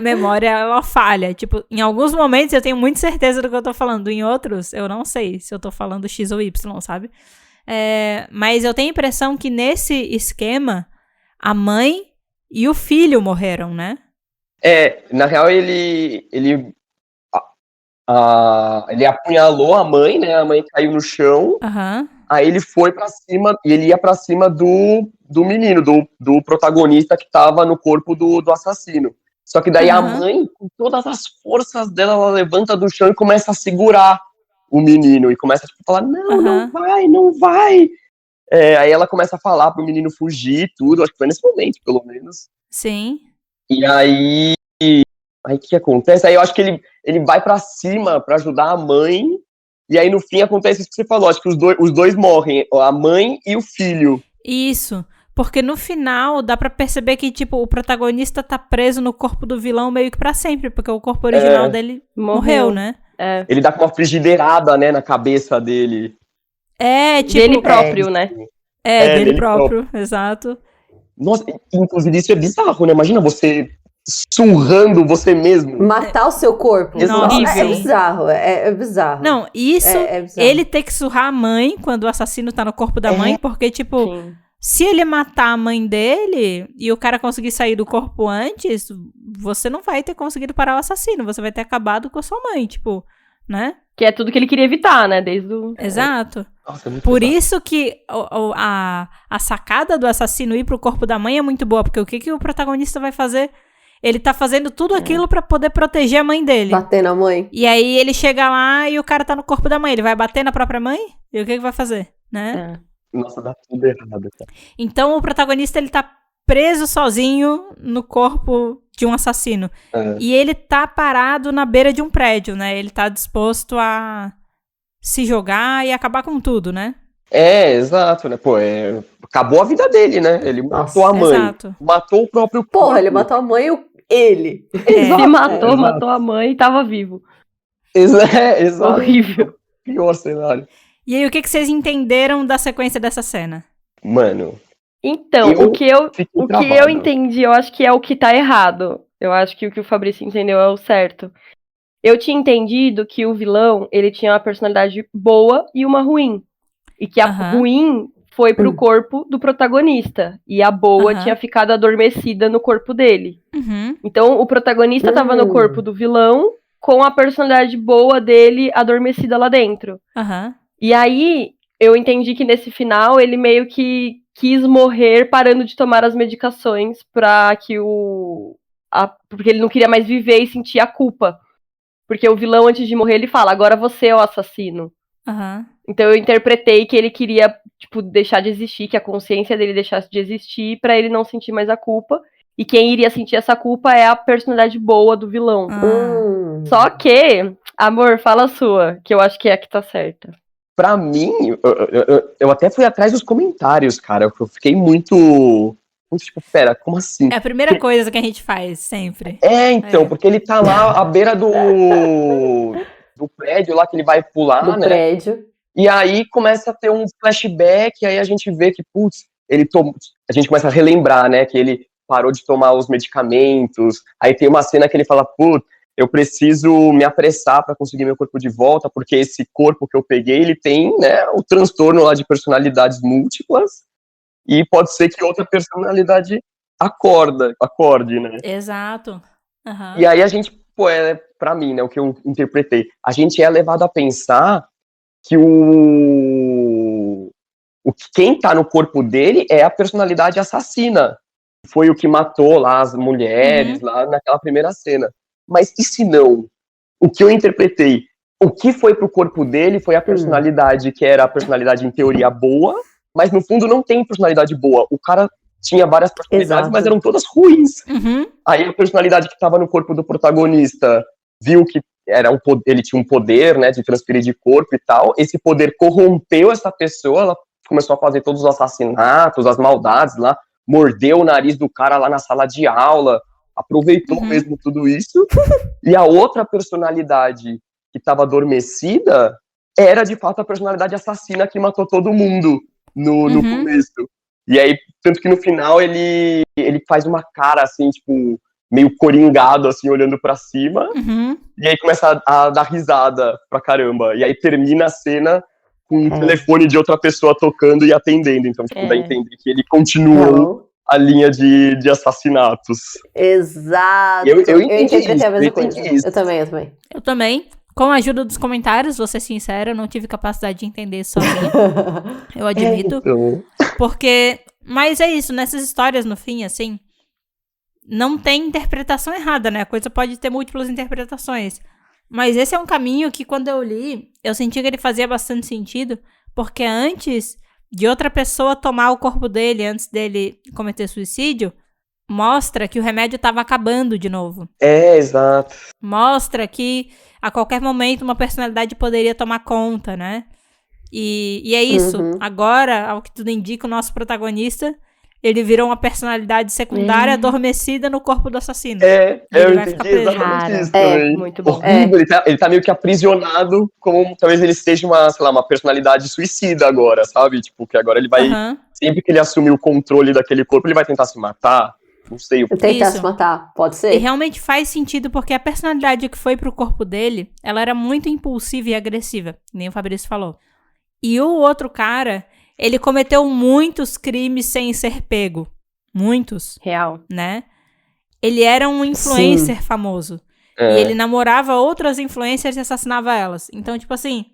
memória, ela falha. Tipo, em alguns momentos eu tenho muita certeza do que eu tô falando, em outros eu não sei se eu tô falando X ou Y, sabe? Mas eu tenho a impressão que nesse esquema, a mãe e o filho morreram, né? Na real, ele apunhalou a mãe, né, a mãe caiu no chão, Aham. aí ele foi pra cima, e ele ia pra cima do menino, do protagonista que tava no corpo do assassino. Só que daí a Aham. mãe, com todas as forças dela, ela levanta do chão e começa a segurar o menino. E começa tipo, a falar, não, não Aham. vai, não vai. Aí ela começa a falar pro menino fugir e tudo. Acho que foi nesse momento, pelo menos. Sim. E aí o que acontece? Aí eu acho que ele vai pra cima pra ajudar a mãe. E aí no fim acontece isso que você falou. Acho que os dois morrem, a mãe e o filho. Isso. Porque no final dá pra perceber que, tipo, o protagonista tá preso no corpo do vilão meio que pra sempre, porque o corpo original dele morreu, né? É. Ele dá com uma frigideirada, né, na cabeça dele. Tipo... Dele próprio, né? dele dele próprio, exato. Nossa, inclusive isso é bizarro, né? Imagina você surrando você mesmo. Matar o seu corpo. Nossa, é sim. bizarro, é bizarro. Não, isso, É bizarro. ele ter que surrar a mãe quando o assassino tá no corpo da mãe, porque, tipo, Sim. se ele matar a mãe dele e o cara conseguir sair do corpo antes, você não vai ter conseguido parar o assassino, você vai ter acabado com a sua mãe, tipo, né? Que é tudo que ele queria evitar, né? Desde o... Exato. Nossa, é muito Por bizarro. isso que a sacada do assassino ir pro corpo da mãe é muito boa, porque o que o protagonista vai fazer? Ele tá fazendo tudo aquilo pra poder proteger a mãe dele. Bater na mãe. E aí ele chega lá e o cara tá no corpo da mãe. Ele vai bater na própria mãe? E o que vai fazer, né? Nossa, dá tudo errado, cara. Então o protagonista, ele tá preso sozinho no corpo de um assassino. E ele tá parado na beira de um prédio, né? Ele tá disposto a se jogar e acabar com tudo, né? Exato, né? Pô, acabou a vida dele, né? Ele matou a mãe. Exato. Matou o próprio corpo. Porra, ele matou a mãe e ele. Se matou, exato. matou a mãe e tava vivo. Exato. Horrível. Pior cenário. E aí, o que vocês entenderam da sequência dessa cena? Mano, Então, Eu o que eu travado. entendi, eu acho que é o que tá errado. Eu acho que o que o Fabrício entendeu é o certo. Eu tinha entendido que o vilão, ele tinha uma personalidade boa e uma ruim. E que a Aham. ruim foi pro corpo do protagonista. E a boa Aham. tinha ficado adormecida no corpo dele. Uhum. Então, o protagonista tava no corpo do vilão, com a personalidade boa dele adormecida lá dentro. Aham. E aí, eu entendi que nesse final, ele meio que quis morrer parando de tomar as medicações pra que porque ele não queria mais viver e sentir a culpa. Porque o vilão, antes de morrer, ele fala, agora você é o assassino. Aham. Então eu interpretei que ele queria, tipo, deixar de existir, que a consciência dele deixasse de existir pra ele não sentir mais a culpa. E quem iria sentir essa culpa é a personalidade boa do vilão. Só que, amor, fala a sua, que eu acho que é a que tá certa. pra mim, eu até fui atrás dos comentários, cara. Eu fiquei muito tipo, pera, como assim? É a primeira coisa que a gente faz, sempre. Então, porque ele tá lá à beira do prédio lá que ele vai pular, Do né? prédio. E aí começa a ter um flashback, e aí a gente vê que, putz, a gente começa a relembrar, né, que ele parou de tomar os medicamentos. Aí tem uma cena que ele fala, putz, eu preciso me apressar para conseguir meu corpo de volta, porque esse corpo que eu peguei, ele tem, né, o transtorno lá de personalidades múltiplas, e pode ser que outra personalidade acorde, né? Exato. Uhum. E aí a gente, pra mim, né, o que eu interpretei, a gente é levado a pensar que quem tá no corpo dele é a personalidade assassina. Foi o que matou lá as mulheres, lá naquela primeira cena. Mas e se não? O que eu interpretei, o que foi pro corpo dele foi a personalidade que era a personalidade em teoria boa, mas no fundo não tem personalidade boa. O cara tinha várias personalidades, mas eram todas ruins. Aí a personalidade que estava no corpo do protagonista viu que ele tinha um poder, né, de transferir de corpo e tal. Esse poder corrompeu essa pessoa, ela começou a fazer todos os assassinatos, as maldades lá, mordeu o nariz do cara lá na sala de aula, aproveitou mesmo tudo isso. E a outra personalidade que estava adormecida era, de fato, a personalidade assassina que matou todo mundo no começo. E aí, tanto que no final ele faz uma cara, assim, tipo, meio coringado, assim, olhando pra cima. E aí começa a dar risada pra caramba. E aí termina a cena com o telefone de outra pessoa tocando e atendendo. Então, tipo, dá a entender que ele continuou a linha de assassinatos. Exato. Eu interpretei a mesma coisa. Eu também. Com a ajuda dos comentários, vou ser sincera, eu não tive capacidade de entender sozinha. Eu admito. Então. Porque... Mas é isso, nessas histórias, no fim, assim... não tem interpretação errada, né? A coisa pode ter múltiplas interpretações. Mas esse é um caminho que, quando eu li, eu senti que ele fazia bastante sentido, porque antes de outra pessoa tomar o corpo dele, antes dele cometer suicídio, mostra que o remédio estava acabando de novo. Exato. Mostra que a qualquer momento uma personalidade poderia tomar conta, né? E é isso. Agora, ao que tudo indica, o nosso protagonista, ele virou uma personalidade secundária adormecida no corpo do assassino. Eu vai ficar entendi preso. exatamente isso Cara, também. muito bom. Horrível, ele tá meio que aprisionado, como talvez ele seja uma, sei lá, uma personalidade suicida agora, sabe? Tipo, que agora ele vai, sempre que ele assumir o controle daquele corpo, ele vai tentar se matar. Não sei. Tentar Isso. se matar, pode E ser? realmente faz sentido, porque a personalidade que foi pro corpo dele, ela era muito impulsiva e agressiva, nem o Fabrício falou. E o outro cara, ele cometeu muitos crimes sem ser pego. Muitos, Real. né? Ele era um influencer famoso. E ele namorava outras influencers e assassinava elas. Então, tipo assim,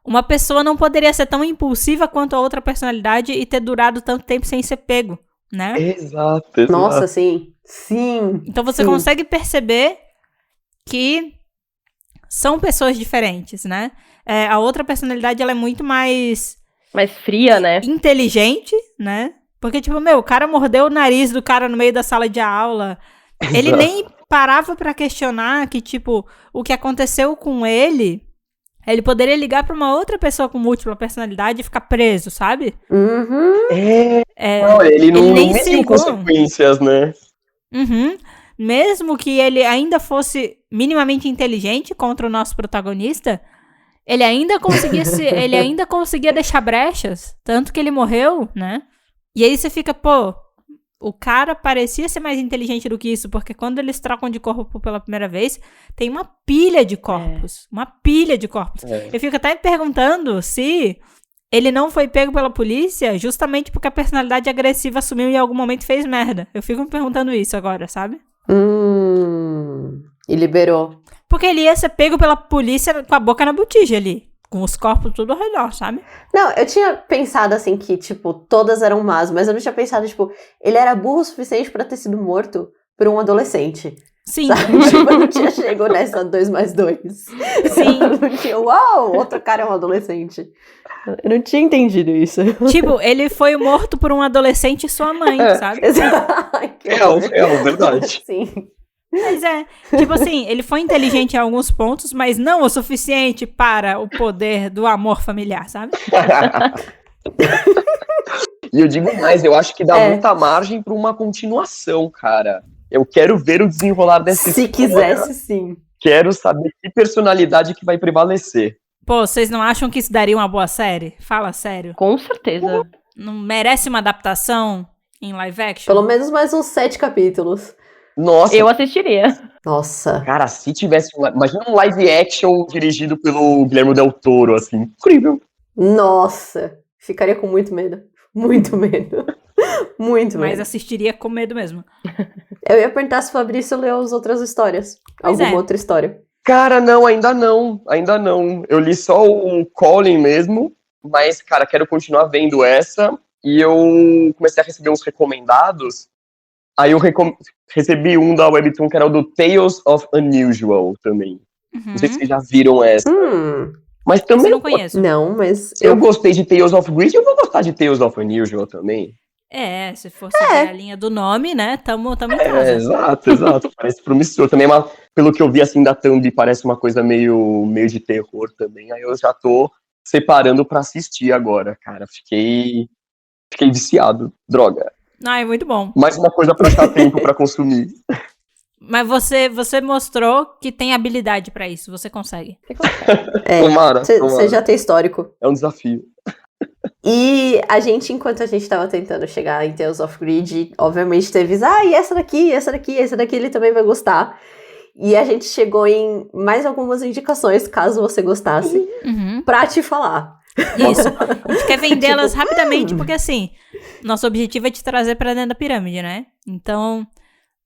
uma pessoa não poderia ser tão impulsiva quanto a outra personalidade e ter durado tanto tempo sem ser pego, né? Exato. Nossa, sim. Sim. Então você consegue perceber que são pessoas diferentes, né? A outra personalidade, ela é muito mais Mais fria, né? inteligente, né? Porque, tipo, o cara mordeu o nariz do cara no meio da sala de aula. Ele nem parava pra questionar que, tipo, o que aconteceu com ele poderia ligar pra uma outra pessoa com múltipla personalidade e ficar preso, sabe? Olha, ele não nem mediu se consequências, né? Mesmo que ele ainda fosse minimamente inteligente contra o nosso protagonista, ele ainda conseguia deixar brechas, tanto que ele morreu, né? E aí você fica, pô, o cara parecia ser mais inteligente do que isso, porque quando eles trocam de corpo pela primeira vez, tem uma pilha de corpos. Uma pilha de corpos. Eu fico até me perguntando se ele não foi pego pela polícia justamente porque a personalidade agressiva assumiu e em algum momento fez merda. Eu fico me perguntando isso agora, sabe? E liberou. Porque ele ia ser pego pela polícia com a boca na botija ali. Com os corpos tudo ao redor, sabe? Não, eu tinha pensado assim que, tipo, todas eram más, mas eu não tinha pensado, tipo, ele era burro o suficiente pra ter sido morto por um adolescente. Sim. Sabe? Tipo, eu não tinha chegado nessa 2 mais 2. Sim. Eu não tinha, uau, outro cara é um adolescente. Eu não tinha entendido isso. Tipo, ele foi morto por um adolescente e sua mãe, sabe? É verdade. Sim. Mas tipo assim, ele foi inteligente em alguns pontos, mas não o suficiente para o poder do amor familiar, sabe? E eu digo mais, eu acho que dá muita margem pra uma continuação, cara. Eu quero ver o desenrolar dessa Se história. quisesse, sim. Quero saber que personalidade que vai prevalecer. Pô, vocês não acham que isso daria uma boa série? Fala sério. Com certeza. Não merece uma adaptação em live action? Pelo menos mais uns 7 capítulos. Nossa, Eu assistiria. Nossa. cara, se tivesse imagina um live action dirigido pelo Guillermo Del Toro, assim, incrível. Nossa. Ficaria com muito medo. Muito medo. Muito Mas medo. assistiria com medo mesmo. Eu ia perguntar se o Fabrício leu as outras histórias. Pois Alguma outra história. Cara, não, ainda não. Eu li só o Colin mesmo, mas, cara, quero continuar vendo essa. E eu comecei a receber uns recomendados. Aí eu recebi um da Webtoon, que era o do Tales of Unusual também. Não sei se vocês já viram essa. Mas Esse também eu não conheço. Não, mas... eu gostei de Tales of Greed, eu vou gostar de Tales of Unusual também. Se fosse ver a linha do nome, né? Tamo em casa. Exato. Parece promissor. Também, pelo que eu vi assim da thumb, parece uma coisa meio de terror também. Aí eu já tô separando pra assistir agora, cara. Fiquei viciado. Droga. É muito bom. Mais uma coisa pra achar tempo pra consumir. Mas você mostrou que tem habilidade pra isso. Você consegue. Tomara. Você já tem histórico. É um desafio. E a gente, enquanto a gente tava tentando chegar em Tales of Greed, obviamente teve, e essa daqui ele também vai gostar. E a gente chegou em mais algumas indicações, caso você gostasse, pra te falar. Isso. A gente quer vendê-las rapidamente, porque assim, nosso objetivo é te trazer pra dentro da pirâmide, né? Então,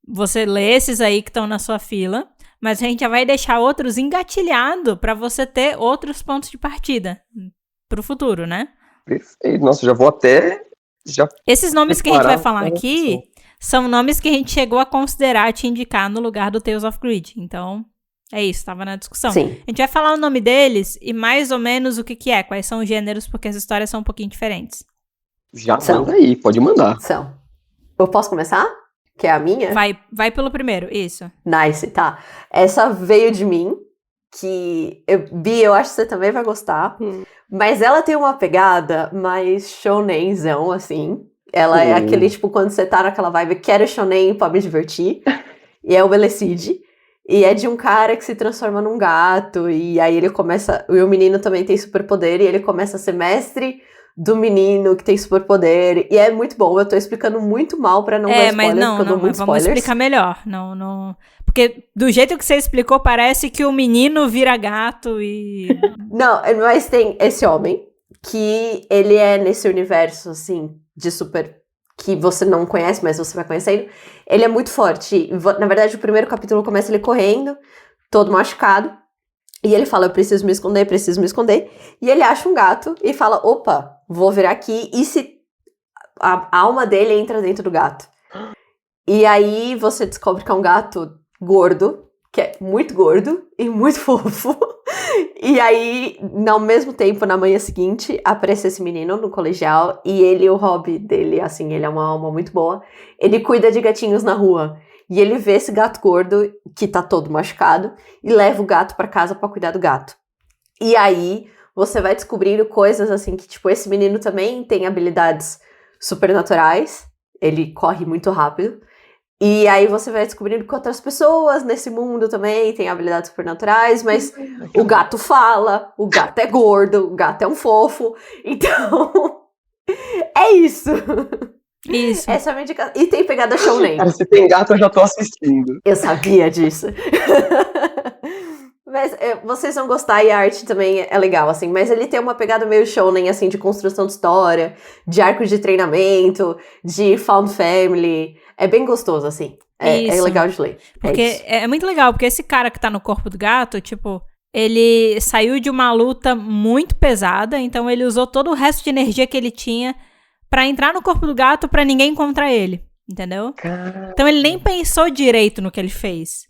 você lê esses aí que estão na sua fila, mas a gente já vai deixar outros engatilhados pra você ter outros pontos de partida pro futuro, né? Perfeito. Nossa, já vou até... Esses nomes que a gente vai falar aqui são nomes que a gente chegou a considerar te indicar no lugar do Tales of Greed. Então, é isso, tava na discussão. Sim. A gente vai falar o nome deles e mais ou menos o que é, quais são os gêneros, porque as histórias são um pouquinho diferentes. Já São. manda aí, pode mandar. São. Eu posso começar? Que é a minha? Vai pelo primeiro, isso. Nice, tá. Essa veio de mim, Bi, eu acho que você também vai gostar. Mas ela tem uma pegada mais shonenzão, assim. Ela é aquele, tipo, quando você tá naquela vibe, quero shonen pra me divertir. E é o Elecid. E é de um cara que se transforma num gato. E aí ele começa... E o menino também tem superpoder. E ele começa a ser mestre do menino que tem superpoder. E é muito bom. Eu tô explicando muito mal pra não dar spoiler, mas não, porque eu dou muitos vamos spoilers. explicar melhor. Não... Porque do jeito que você explicou, parece que o menino vira gato e... Não, mas tem esse homem, que ele é nesse universo, assim, de super... que você não conhece, mas você vai conhecendo. Ele é muito forte. Na verdade, o primeiro capítulo começa ele correndo, todo machucado. E ele fala, eu preciso me esconder. E ele acha um gato e fala, opa, vou virar aqui. E se a alma dele entra dentro do gato. E aí você descobre que é um gato gordo, que é muito gordo e muito fofo. E aí, ao mesmo tempo, na manhã seguinte, aparece esse menino no colegial e o hobby dele, assim, ele é uma alma muito boa. Ele cuida de gatinhos na rua. E ele vê esse gato gordo, que tá todo machucado, e leva o gato pra casa pra cuidar do gato. E aí, você vai descobrindo coisas, assim, que, tipo, esse menino também tem habilidades supernaturais. Ele corre muito rápido. E aí você vai descobrindo que outras pessoas nesse mundo também têm habilidades supernaturais, mas o gato fala, o gato é gordo, o gato é um fofo. Então, é isso. Isso. Essa é a minha indicação. E tem pegada shounen. Cara, se tem gato, eu já tô assistindo. Eu sabia disso. Mas vocês vão gostar e a arte também é legal, assim. Mas ele tem uma pegada meio shounen, assim, de construção de história, de arco de treinamento, de found family. É bem gostoso, assim. É legal de ler. Porque é muito legal, porque esse cara que tá no corpo do gato, tipo, ele saiu de uma luta muito pesada, então ele usou todo o resto de energia que ele tinha pra entrar no corpo do gato pra ninguém encontrar ele, entendeu? Caramba. Então ele nem pensou direito no que ele fez.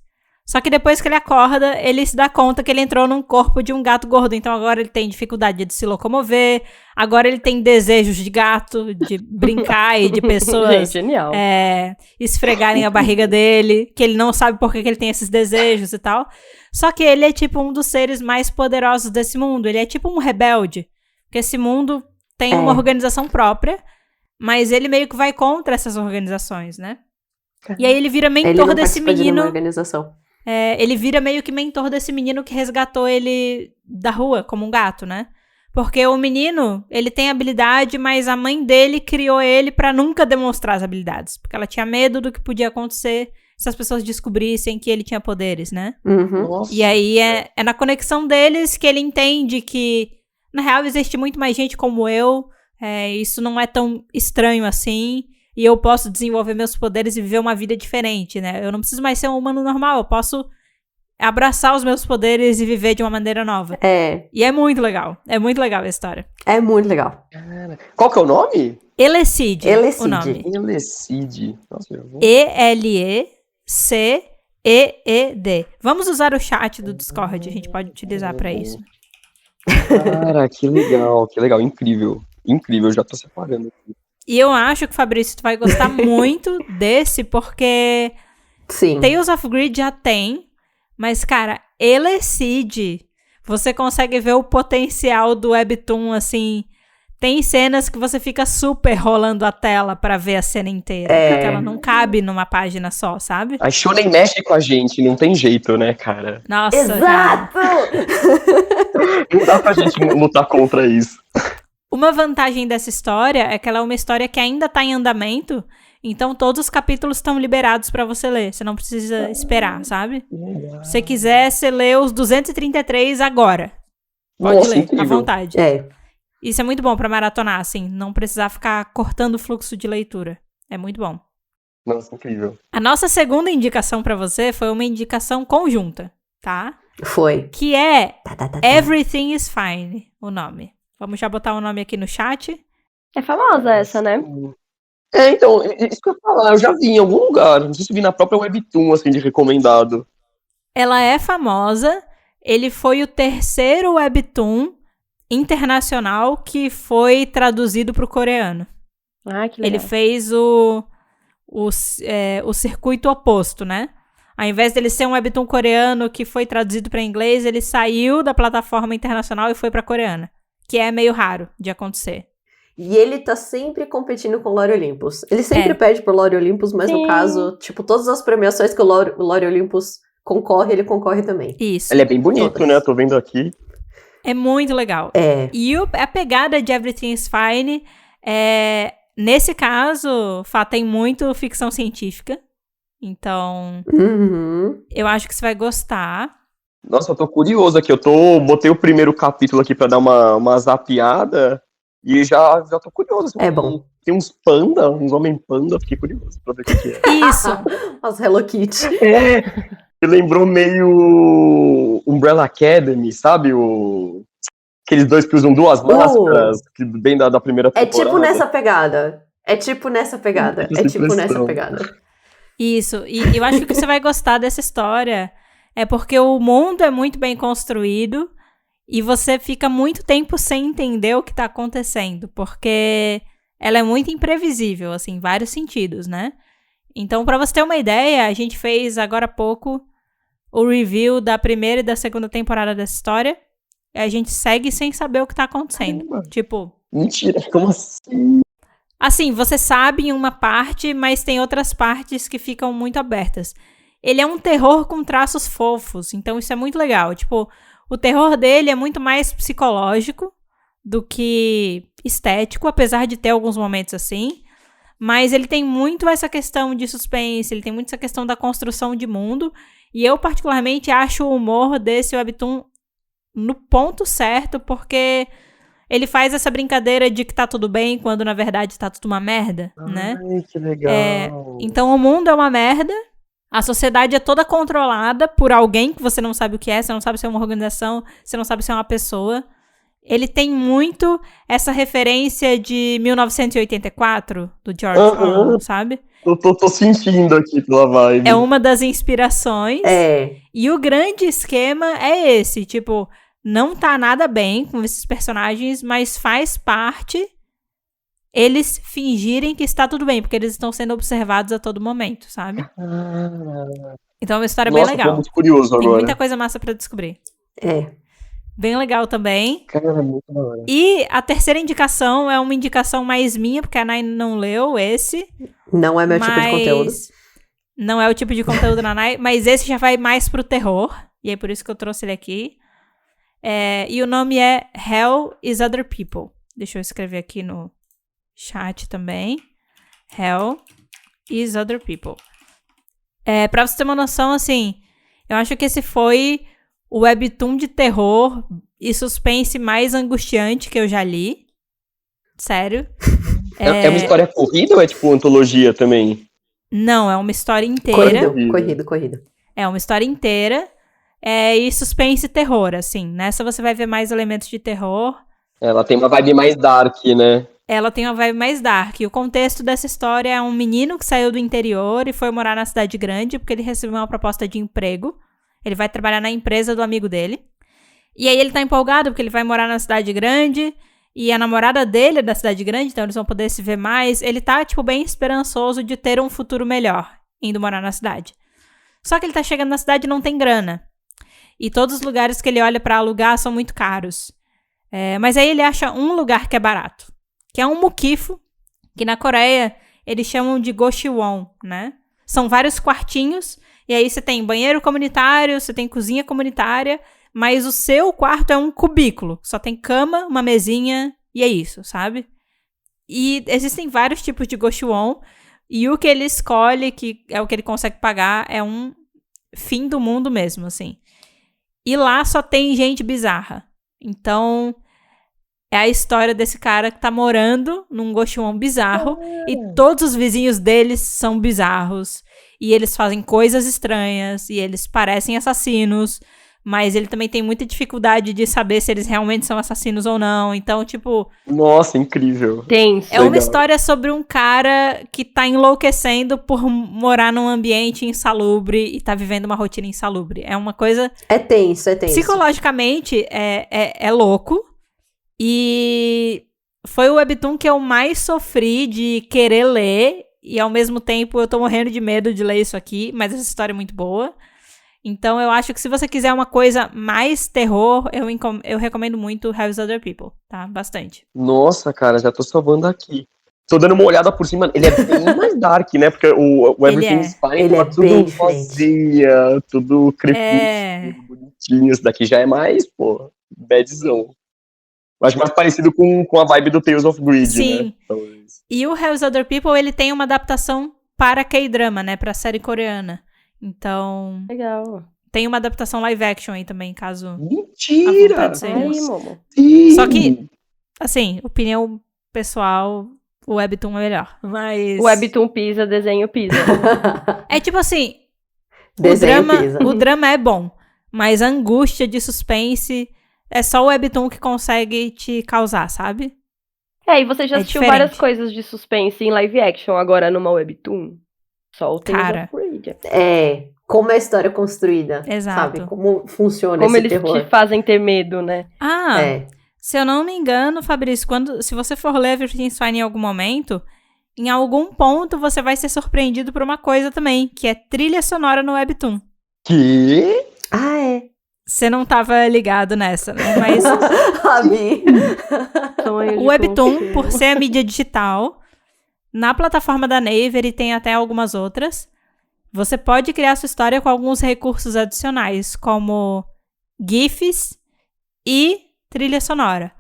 Só que depois que ele acorda, ele se dá conta que ele entrou num corpo de um gato gordo. Então agora ele tem dificuldade de se locomover. Agora ele tem desejos de gato, de brincar e de pessoas Gente, genial. esfregarem a barriga dele. Que ele não sabe por que ele tem esses desejos e tal. Só que ele é tipo um dos seres mais poderosos desse mundo. Ele é tipo um rebelde. Porque esse mundo tem uma organização própria. Mas ele meio que vai contra essas organizações, né? E aí ele vira mentor desse menino. Organização. Ele vira meio que mentor desse menino que resgatou ele da rua, como um gato, né? Porque o menino, ele tem habilidade, mas a mãe dele criou ele pra nunca demonstrar as habilidades. Porque ela tinha medo do que podia acontecer se as pessoas descobrissem que ele tinha poderes, né? Uhum. Nossa. E aí é na conexão deles que ele entende que, na real, existe muito mais gente como eu. Isso não é tão estranho assim. E eu posso desenvolver meus poderes e viver uma vida diferente, né? Eu não preciso mais ser um humano normal. Eu posso abraçar os meus poderes e viver de uma maneira nova. E é muito legal. É muito legal a história. É muito legal. Cara. Qual que é o nome? Elecid. Elecid. O nome. Elecid. Nossa, eu vou... E-L-E-C-E-E-D. Vamos usar o chat do Discord. A gente pode utilizar pra isso. Cara, que legal. Que legal. Incrível. Incrível. Eu já tô separando aqui. E eu acho que, Fabrício, tu vai gostar muito desse, porque Sim. Tales of Greed já tem, mas, cara, Elecid, você consegue ver o potencial do Webtoon, assim, tem cenas que você fica super rolando a tela pra ver a cena inteira, porque ela não cabe numa página só, sabe? A Shonen mexe com a gente, não tem jeito, né, cara? Nossa, Exato! Não dá pra gente lutar contra isso. Uma vantagem dessa história é que ela é uma história que ainda tá em andamento, então todos os capítulos estão liberados pra você ler. Você não precisa esperar, sabe? Se você quiser, você lê os 233 agora. Pode Nossa, ler, incrível. à vontade. É. Isso é muito bom pra maratonar, assim, não precisar ficar cortando o fluxo de leitura. É muito bom. Nossa, incrível. A nossa segunda indicação pra você foi uma indicação conjunta, tá? Foi. Que é Tá. Everything is Fine, o nome. Vamos já botar o nome aqui no chat. É famosa essa, né? Então, isso que eu ia falar, eu já vi em algum lugar, não sei se vi na própria Webtoon, assim, de recomendado. Ela é famosa, ele foi o terceiro webtoon internacional que foi traduzido pro coreano. Ah, que legal. Ele fez o circuito oposto, né? Ao invés dele ser um webtoon coreano que foi traduzido para inglês, ele saiu da plataforma internacional e foi pra coreana. Que é meio raro de acontecer. E ele tá sempre competindo com o Lore Olympus. Ele sempre pede pro Lore Olympus, mas no caso, tipo, todas as premiações que o Lore Olympus concorre, ele concorre também. Isso. Ele é bem bonito, né? Tô vendo aqui. É muito legal. É. E a pegada de Everything's Fine, nesse caso, tem muito ficção científica. Então, eu acho que você vai gostar. Nossa, eu tô curioso aqui. Botei o primeiro capítulo aqui pra dar uma zapeada e já tô curioso. É bom. Tem uns panda, uns homem-panda, fiquei curioso pra ver o que é. Isso. As Hello Kitty. Me lembrou meio Umbrella Academy, sabe? Aqueles dois que usam duas máscaras, que bem da primeira temporada. É tipo nessa pegada. Isso. E eu acho que você vai gostar dessa história. É porque o mundo é muito bem construído e você fica muito tempo sem entender o que tá acontecendo. Porque ela é muito imprevisível, assim, em vários sentidos, né? Então, pra você ter uma ideia, a gente fez agora há pouco o review da primeira e da segunda temporada dessa história. E a gente segue sem saber o que tá acontecendo. Caramba. Tipo... Mentira, como assim? Assim, você sabe em uma parte, mas tem outras partes que ficam muito abertas. Ele é um terror com traços fofos, então isso é muito legal. Tipo, o terror dele é muito mais psicológico do que estético, apesar de ter alguns momentos assim. Mas ele tem muito essa questão de suspense, ele tem muito essa questão da construção de mundo. E eu, particularmente, acho o humor desse webtoon no ponto certo, porque ele faz essa brincadeira de que tá tudo bem, quando na verdade tá tudo uma merda, né? Ai, que legal. Então o mundo é uma merda, a sociedade é toda controlada por alguém que você não sabe o que é, você não sabe se é uma organização, você não sabe se é uma pessoa. Ele tem muito essa referência de 1984, do George Orwell, sabe? Eu tô sentindo aqui pela vibe. É uma das inspirações. E o grande esquema é esse, tipo... Não tá nada bem com esses personagens, mas faz parte eles fingirem que está tudo bem, porque eles estão sendo observados a todo momento, sabe? Então é uma história bem legal. Tô muito curioso agora. Tem muita coisa massa pra descobrir. Bem legal também. Cara, muito da hora. E a terceira indicação é uma indicação mais minha, porque a Nai não leu esse. Não é meu tipo de conteúdo. Não é o tipo de conteúdo da Nai, mas esse já vai mais pro terror. E é por isso que eu trouxe ele aqui. E o nome é Hell is Other People. Deixa eu escrever aqui no chat também. Hell is Other People. Pra você ter uma noção, assim, eu acho que esse foi o webtoon de terror e suspense mais angustiante que eu já li. Sério. É uma história corrida ou é tipo antologia também? Não, é uma história inteira. Corrido. É uma história inteira. E suspense e terror, assim. Nessa você vai ver mais elementos de terror. Ela tem uma vibe mais dark, né? Ela tem uma vibe mais dark. E o contexto dessa história é um menino que saiu do interior e foi morar na cidade grande porque ele recebeu uma proposta de emprego. Ele vai trabalhar na empresa do amigo dele. E aí ele tá empolgado porque ele vai morar na cidade grande e a namorada dele é da cidade grande, então eles vão poder se ver mais. Ele tá, tipo, bem esperançoso de ter um futuro melhor indo morar na cidade. Só que ele tá chegando na cidade e não tem grana. E todos os lugares que ele olha pra alugar são muito caros. Mas aí ele acha um lugar que é barato. Que é um mukifo, que na Coreia eles chamam de gochiwon, né? São vários quartinhos, e aí você tem banheiro comunitário, você tem cozinha comunitária, mas o seu quarto é um cubículo. Só tem cama, uma mesinha, e é isso, sabe? E existem vários tipos de gochiwon, e o que ele escolhe, que é o que ele consegue pagar, é um fim do mundo mesmo, assim. E lá só tem gente bizarra. Então, é a história desse cara que tá morando num gochiwon bizarro. E todos os vizinhos deles são bizarros. E eles fazem coisas estranhas. E eles parecem assassinos. mas ele também tem muita dificuldade de saber se eles realmente são assassinos ou não. Então, tipo... Nossa, incrível. Tenso. É uma Legal. história sobre um cara que tá enlouquecendo por morar num ambiente insalubre e tá vivendo uma rotina insalubre. É uma coisa... É tenso. Psicologicamente, é louco. E foi o webtoon que eu mais sofri de querer ler. E, ao mesmo tempo, eu tô morrendo de medo de ler isso aqui. Mas essa história é muito boa. Então, eu acho que se você quiser uma coisa mais terror, eu recomendo muito Hell's Other People, tá? Bastante. Nossa, cara, já tô salvando aqui. Tô dando uma olhada por cima. Ele é bem mais dark, né? Porque o Everything's Fine Ele tá é tudo bem diferente. rosinha, tudo crepúsculo, bonitinho. Esse daqui já é mais, pô, badzão. Acho mais parecido com a vibe do Tales of Greed, Sim. né? Talvez. E o Hell's Other People, ele tem uma adaptação para K-drama, né? Pra série coreana. Então, Legal. tem uma adaptação live action aí também, caso... A Mentira! vontade seja. Aí, Momo. Sim. Só que, assim, opinião pessoal, o webtoon é melhor. Mas... O Webtoon pisa, desenho pisa. É tipo assim, Desenho pisa. o drama é bom, mas a angústia de suspense é só o webtoon que consegue te causar, sabe? E você já É assistiu diferente. várias coisas de suspense em live action agora numa Webtoon? Só o Tales Cara. of Greed. Como é a história construída. Exato. Sabe? Como funciona Como esse eles terror. te fazem ter medo, né? Ah, É. se eu não me engano, Fabrício, se você for ler Everything's Fine em algum momento, em algum ponto você vai ser surpreendido por uma coisa também, que é trilha sonora no webtoon. Que? Ah, é. Você não tava ligado nessa, né? Mas Rabi. Sonho de o webtoon, consumo. por ser a mídia digital, na plataforma da Naver e tem até algumas outras, você pode criar sua história com alguns recursos adicionais, como GIFs e trilha sonora.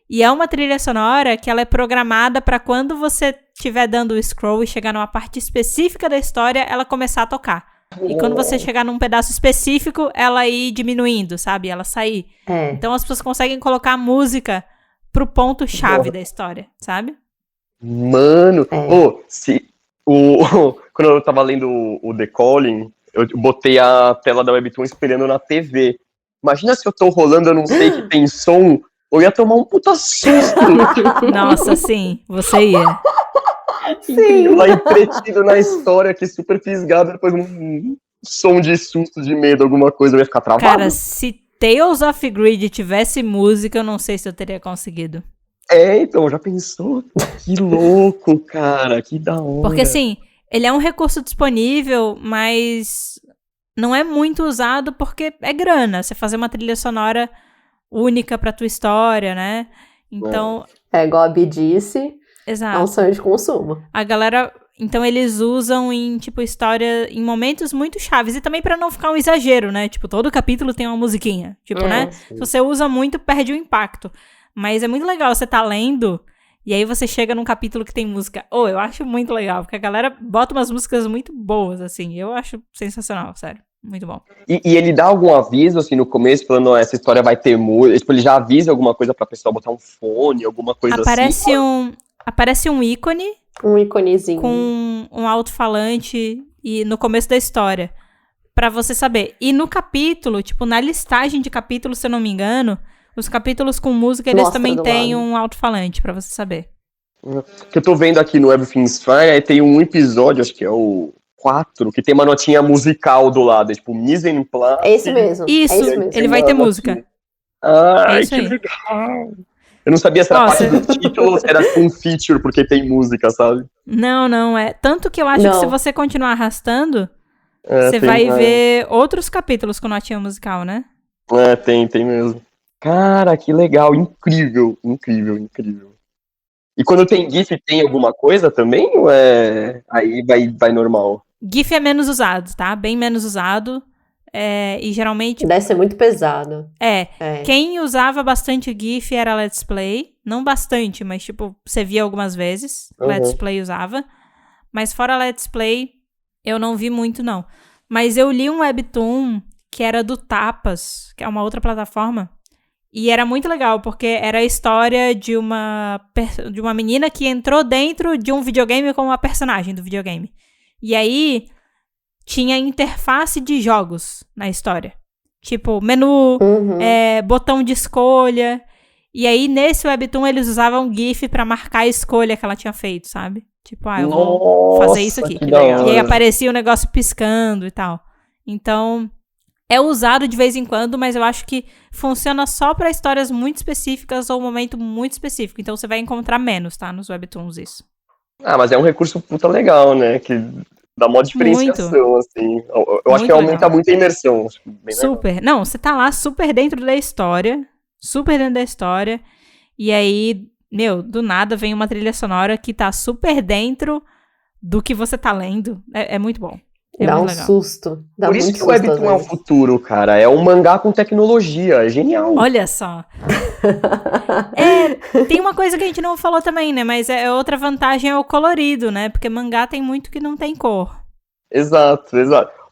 E é uma trilha sonora que ela é programada para quando você estiver dando o scroll e chegar numa parte específica da história, ela começar a tocar. E quando você chegar num pedaço específico, ela ir diminuindo, sabe? Ela sair. É. Então as pessoas conseguem colocar a música pro ponto-chave da história, sabe? Mano, É. quando eu tava lendo o The Calling, eu botei a tela da Webtoon espelhando na TV. Imagina se eu tô rolando, eu não sei que tem som, eu ia tomar um puta susto. Nossa, sim, você ia. Sim. Lá entretido na história, que super fisgado, depois um som de susto, de medo, alguma coisa, eu ia ficar travado. Cara, se Tales of Greed tivesse música, eu não sei se eu teria conseguido. Então, já pensou? Que louco, cara, que da hora. Porque, assim, ele é um recurso disponível, mas não é muito usado porque é grana. Você fazer uma trilha sonora única pra tua história, né? Então, É igual a Bi disse, é um exato. sonho de consumo. A galera... Então, eles usam em, tipo, história... Em momentos muito chaves. E também pra não ficar um exagero, né? Tipo, todo capítulo tem uma musiquinha. Tipo, né? Se você usa muito, perde o impacto. Mas é muito legal você tá lendo... E aí você chega num capítulo que tem música. Eu acho muito legal. Porque a galera bota umas músicas muito boas, assim. Eu acho sensacional, sério. Muito bom. E ele dá algum aviso, assim, no começo, falando, essa história vai ter música? Tipo, ele já avisa alguma coisa pra pessoa botar um fone, alguma coisa assim? Aparece um ícone Um iconezinho. com um alto-falante e no começo da história. Pra você saber. E no capítulo, tipo, na listagem de capítulos, se eu não me engano, os capítulos com música, eles Mostra também do têm lado. um alto-falante, pra você saber. Que eu tô vendo aqui no Everything's Fine, aí tem um episódio, acho que é o 4, que tem uma notinha musical do lado, tipo, mise en place. É isso mesmo. Isso, é isso mesmo. ele vai ter música. Ai, É isso que aí. legal. Eu não sabia se era parte do título ou se era um feature, porque tem música, sabe? Não é. Tanto que eu acho que Não. se você continuar arrastando, É, você tem vai mais. ver outros capítulos com notinha musical, né? Tem mesmo. Cara, que legal, incrível. E quando tem GIF, tem alguma coisa também? Ou aí vai normal? GIF é menos usado, tá? Bem menos usado. E geralmente... Deve ser muito pesado. É. Quem usava bastante GIF era Let's Play. Não bastante, mas tipo, você via algumas vezes. Uhum. Let's Play usava. Mas fora Let's Play, eu não vi muito, não. Mas eu li um webtoon que era do Tapas, que é uma outra plataforma. E era muito legal, porque era a história de uma menina que entrou dentro de um videogame como uma personagem do videogame. E aí, tinha interface de jogos na história. Tipo, menu, Uhum. botão de escolha. E aí, nesse webtoon, eles usavam GIF pra marcar a escolha que ela tinha feito, sabe? Tipo, eu vou fazer isso aqui. Que da hora. E aí aparecia o negócio piscando e tal. Então, é usado de vez em quando, mas eu acho que funciona só pra histórias muito específicas ou um momento muito específico. Então, você vai encontrar menos, tá? Nos webtoons, isso. Mas é um recurso puta legal, né? Que dá mó diferenciação, assim. Eu acho que Muito aumenta legal. muito a imersão. Acho bem legal. Super. Não, você tá lá super dentro da história. Super dentro da história. E aí, meu, do nada vem uma trilha sonora que tá super dentro do que você tá lendo. É muito bom. É Dá muito um legal. susto. Dá Por isso muito que o susto às webtoon é o vezes. futuro, cara. É um mangá com tecnologia. É genial. Olha só. Tem uma coisa que a gente não falou também, né? Mas outra vantagem é o colorido, né? Porque mangá tem muito que não tem cor. Exato.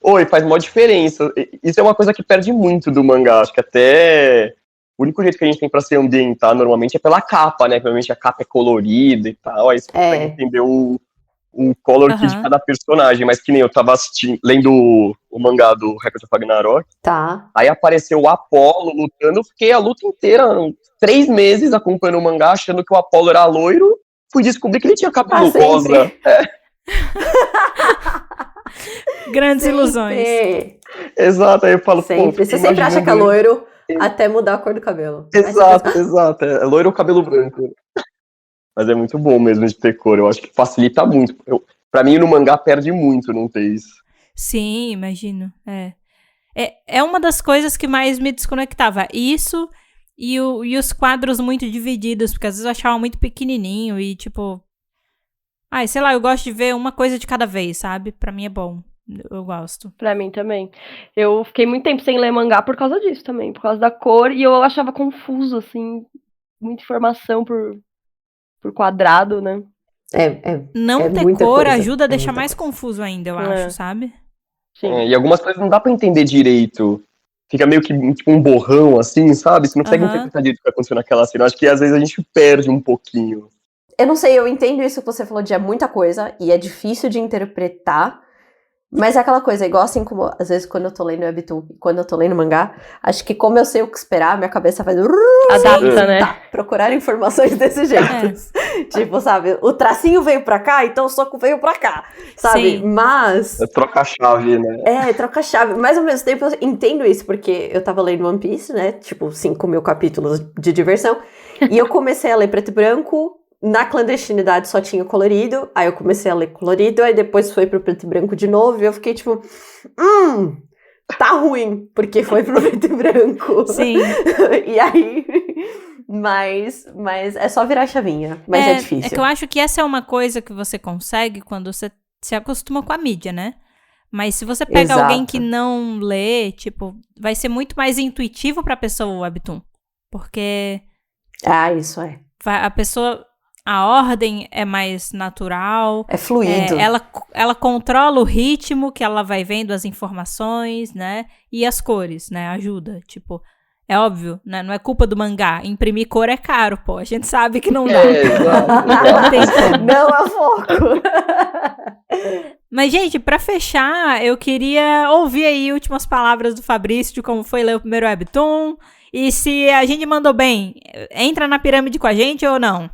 Oi, faz mó diferença. Isso é uma coisa que perde muito do mangá. Acho que até o único jeito que a gente tem pra se ambientar normalmente é pela capa, né? Normalmente a capa é colorida e tal. Aí você consegue entender o color key de cada personagem. Mas que nem eu tava lendo o mangá do Record of Ragnarok. Tá. Aí apareceu o Apollo lutando. Eu fiquei a luta inteira, 3 meses acompanhando o mangá, achando que o Apollo era loiro. Fui descobrir que ele tinha cabelo rosa. Grandes ilusões. Exato, aí eu falo, Sempre. Você sempre acha que é loiro até mudar a cor do cabelo. Exato. É loiro ou cabelo branco. Mas é muito bom mesmo de ter cor. Eu acho que facilita muito. Pra mim, no mangá, perde muito não ter isso. Sim, imagino. É uma das coisas que mais me desconectava. Isso e os quadros muito divididos, porque às vezes eu achava muito pequenininho e tipo... sei lá, eu gosto de ver uma coisa de cada vez, sabe? Pra mim é bom. Eu gosto. Pra mim também. Eu fiquei muito tempo sem ler mangá por causa disso também, por causa da cor, e eu achava confuso, assim, muita informação por quadrado, né? Não ter muita cor coisa. ajuda a deixar muita mais coisa. confuso ainda, eu acho, sabe? Sim. E algumas coisas não dá pra entender direito. Fica meio que tipo um borrão, assim, sabe? Você não consegue interpretar direito o que aconteceu naquela cena. Eu acho que às vezes a gente perde um pouquinho. Eu não sei, eu entendo isso que você falou de muita coisa e é difícil de interpretar, mas é aquela coisa, igual assim como às vezes quando eu tô lendo webtoon e quando eu tô lendo mangá, acho que como eu sei o que esperar, minha cabeça faz adapta, né? Tá, procurar informações desse jeito. Tipo, sabe, o tracinho veio pra cá, então o soco veio pra cá, sabe? Sim. Mas... Troca a chave, né? troca a chave. Mas ao mesmo tempo eu entendo isso, porque eu tava lendo One Piece, né? Tipo, 5.000 capítulos de diversão. E eu comecei a ler preto e branco. Na clandestinidade só tinha colorido, aí eu comecei a ler colorido, aí depois foi pro preto e branco de novo, e eu fiquei tipo, tá ruim, porque foi pro preto e branco. Sim. E aí, mas é só virar a chavinha, mas é difícil. É que eu acho que essa é uma coisa que você consegue quando você se acostuma com a mídia, né? Mas se você pega alguém que não lê, tipo, vai ser muito mais intuitivo pra pessoa o webtoon, porque... isso é. A pessoa... A ordem é mais natural. É fluido. Ela controla o ritmo que ela vai vendo as informações, né? E as cores, né? Ajuda. Tipo, é óbvio, né? Não é culpa do mangá. Imprimir cor é caro, pô. A gente sabe que não dá. Não tem como. Não é foco. Mas, gente, pra fechar, eu queria ouvir aí últimas palavras do Fabrício de como foi ler o primeiro webtoon. E se a gente mandou bem, entra na pirâmide com a gente ou não?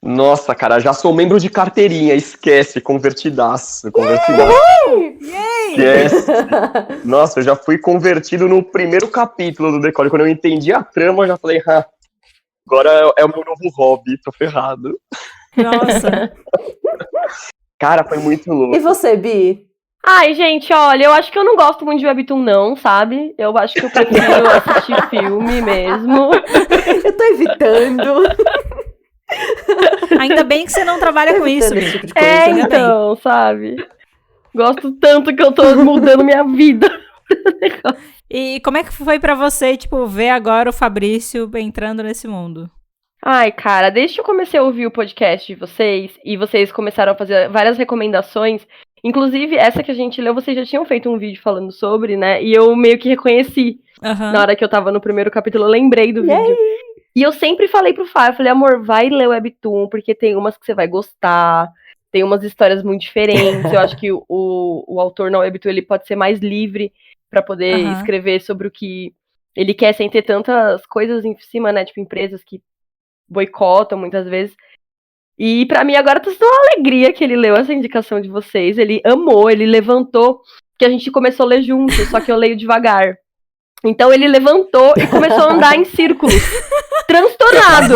Nossa, cara, já sou membro de carteirinha, esquece, convertidaço. Esquece. Nossa, eu já fui convertido no primeiro capítulo do Decore. Quando eu entendi a trama, eu já falei, agora é o meu novo hobby, tô ferrado. Nossa. Cara, foi muito louco. E você, Bi? Ai, gente, olha, eu acho que eu não gosto muito de webtoon, não, sabe? Eu acho que eu prefiro assistir filme mesmo. Eu tô evitando. Ainda bem que você não trabalha com isso, esse tipo de coisa. Então, sabe? Gosto tanto que eu tô mudando minha vida. E como é que foi pra você, tipo, ver agora o Fabrício entrando nesse mundo? Ai, cara, desde que eu comecei a ouvir o podcast de vocês, e vocês começaram a fazer várias recomendações, inclusive essa que a gente leu, vocês já tinham feito um vídeo falando sobre, né? E eu meio que reconheci. Na hora que eu tava no primeiro capítulo, eu lembrei do vídeo. E eu sempre falei pro Fábio, eu falei, amor, vai ler o webtoon, porque tem umas que você vai gostar, tem umas histórias muito diferentes, eu acho que o autor na webtoon, ele pode ser mais livre pra poder escrever sobre o que ele quer, sem ter tantas coisas em cima, né? Tipo, empresas que boicotam muitas vezes. E pra mim agora tá sendo uma alegria que ele leu essa indicação de vocês. Ele amou, ele levantou, que a gente começou a ler junto, só que eu leio devagar. Então ele levantou e começou a andar em círculos, transtornado.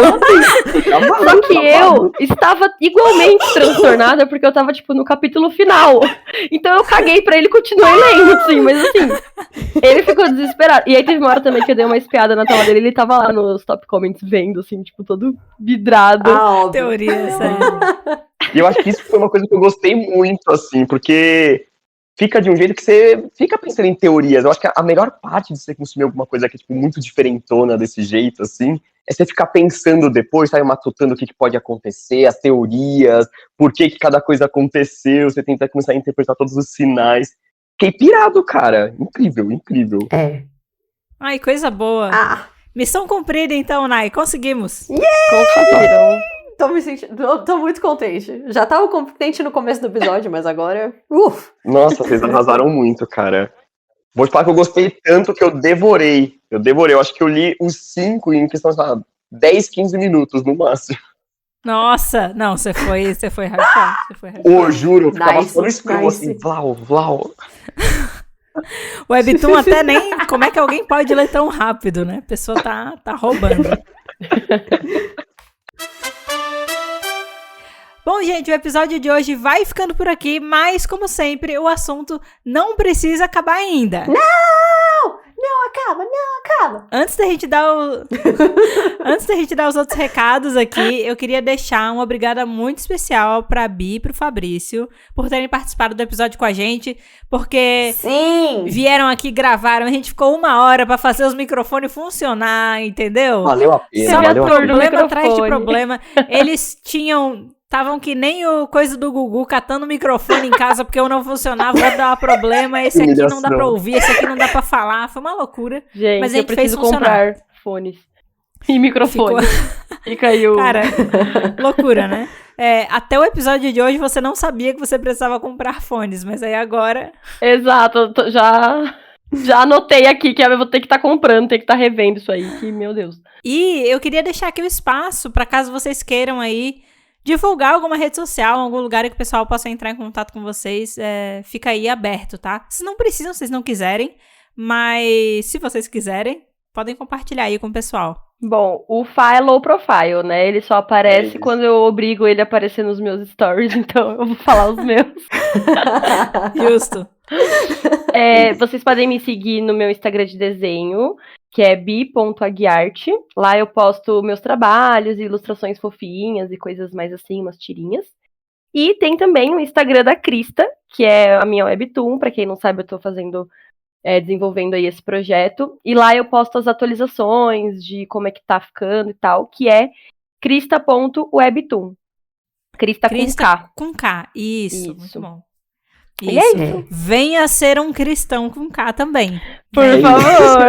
Só que eu estava igualmente transtornada, porque eu tava, tipo, no capítulo final. Então eu caguei pra ele e continuei lendo, assim, mas assim, ele ficou desesperado. E aí teve uma hora também que eu dei uma espiada na tela dele, ele tava lá nos top comments vendo, assim, tipo, todo vidrado. Teoria, sério. E eu acho que isso foi uma coisa que eu gostei muito, assim, porque fica de um jeito que você fica pensando em teorias. Eu acho que a melhor parte de você consumir alguma coisa que é, tipo, muito diferentona desse jeito, assim, é você ficar pensando depois, sabe, matutando o que pode acontecer, as teorias, por que cada coisa aconteceu, você tenta começar a interpretar todos os sinais. Fiquei pirado, cara. Incrível, incrível. Ai, coisa boa. Missão cumprida, então, Nai. Conseguimos. Conseguiram. Tô muito contente. Já tava contente no começo do episódio, mas agora... Nossa, vocês arrasaram muito, cara. Vou te falar que eu gostei tanto que eu devorei. Eu acho que eu li os 5 em questão de 10, 15 minutos no máximo. Nossa, não, você foi hardcore. Juro, eu ficava Nice, só no escuro, nice. assim, vlau. O Webtoon até nem... Como é que alguém pode ler tão rápido, né? A pessoa tá roubando. Bom, gente, o episódio de hoje vai ficando por aqui, mas, como sempre, o assunto não precisa acabar ainda. Não acaba. Antes da gente dar os outros recados aqui, eu queria deixar uma obrigada muito especial pra Bi e pro Fabrício por terem participado do episódio com a gente, porque Sim! vieram aqui, gravaram, a gente ficou 1 hora pra fazer os microfones funcionar, entendeu? Valeu a pena, Só valeu a pena. problema atrás de problema. Eles estavam que nem o coisa do Gugu, catando o microfone em casa porque eu não funcionava, vai dar problema, esse aqui não dá pra ouvir, esse aqui não dá pra falar, foi uma loucura. Gente, mas a gente eu preciso fez funcionar. comprar fones e microfone. Fica aí o... Cara, loucura, né? Até o episódio de hoje você não sabia que você precisava comprar fones, mas aí agora... Exato, já anotei aqui que eu vou ter que estar comprando, ter que estar revendo isso aí, que, meu Deus. E eu queria deixar aqui o espaço pra caso vocês queiram aí divulgar alguma rede social, algum lugar que o pessoal possa entrar em contato com vocês, fica aí aberto, tá? Vocês não precisam, se vocês não quiserem, mas se vocês quiserem, podem compartilhar aí com o pessoal. Bom, o Fá é low profile, né? Ele só aparece quando eu obrigo ele a aparecer nos meus stories, então eu vou falar os meus. Justo. Vocês podem me seguir no meu Instagram de desenho, que é bi.aguiarte. Lá eu posto meus trabalhos, ilustrações fofinhas e coisas mais assim, umas tirinhas. E tem também o Instagram da Crista, que é a minha Webtoon. Pra quem não sabe, eu tô desenvolvendo aí esse projeto. E lá eu posto as atualizações de como é que tá ficando e tal, que é crista.webtoon. Crista com K. Com K, isso. Muito bom. E é isso. Venha ser um cristão com K também. Por favor.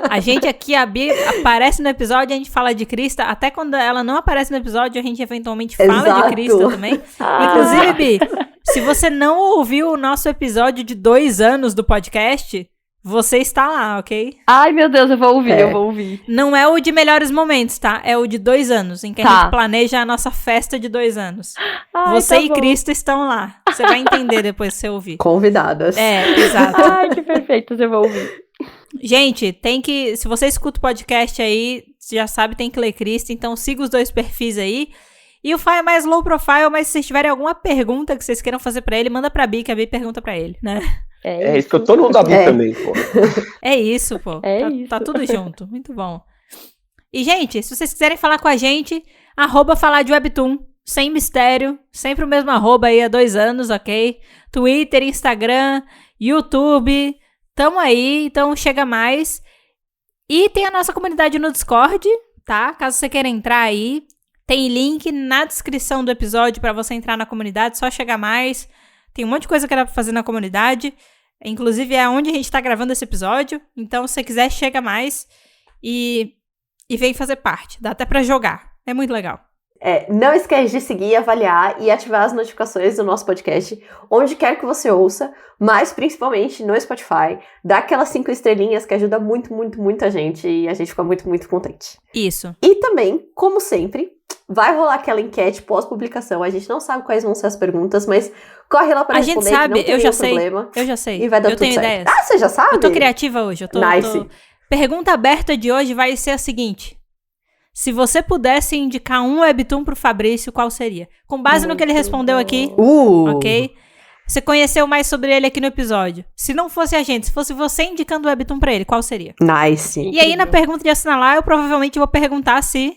A gente aqui, a Bi aparece no episódio, a gente fala de Crista. Até quando ela não aparece no episódio, a gente eventualmente fala de Crista também. Inclusive, Bi, se você não ouviu o nosso episódio de 2 anos do podcast, você está lá, ok? Ai, meu Deus, eu vou ouvir. Não é o de melhores momentos, tá? É o de 2 anos, em que a gente planeja a nossa festa de 2 anos. Ai, você e bom. Cristo estão lá. Você vai entender depois que você ouvir. Convidadas. Exato. Ai, que perfeito, eu vou ouvir. Gente, se você escuta o podcast aí, você já sabe, tem que ler Cristo, então siga os 2 perfis aí. E o Fá é mais low profile, mas se vocês tiverem alguma pergunta que vocês queiram fazer pra ele, manda pra Bi, que a Bi pergunta pra ele, né? É isso que eu tô no da Bi também, pô. É isso, pô. Tá tudo junto. Muito bom. E, gente, se vocês quiserem falar com a gente, @falar de Webtoon, sem mistério, sempre o mesmo @ aí há 2 anos, ok? Twitter, Instagram, YouTube, tamo aí, então chega mais. E tem a nossa comunidade no Discord, tá? Caso você queira entrar aí, tem link na descrição do episódio pra você entrar na comunidade, só chegar mais. Tem um monte de coisa que dá pra fazer na comunidade. Inclusive é onde a gente tá gravando esse episódio. Então, se você quiser, chega mais e vem fazer parte. Dá até pra jogar. É muito legal. Não esquece de seguir, avaliar e ativar as notificações do nosso podcast, onde quer que você ouça, mas principalmente no Spotify. Dá aquelas 5 estrelinhas que ajuda muito, muito, muito a gente e a gente fica muito, muito contente. Isso. E também, como sempre, vai rolar aquela enquete pós-publicação. A gente não sabe quais vão ser as perguntas, mas corre lá pra A responder. gente sabe, que não tem eu já nenhum sei. problema. Eu já sei. E vai dar eu tudo tenho certo. ideias. Ah, você já sabe? Eu tô criativa hoje. Nice. Pergunta aberta de hoje vai ser a seguinte. Se você pudesse indicar um webtoon pro Fabrício, qual seria? Com base no que ele respondeu aqui, ok? Você conheceu mais sobre ele aqui no episódio. Se não fosse a gente, se fosse você indicando o webtoon pra ele, qual seria? Nice. E aí, na pergunta de assinalar, eu provavelmente vou perguntar se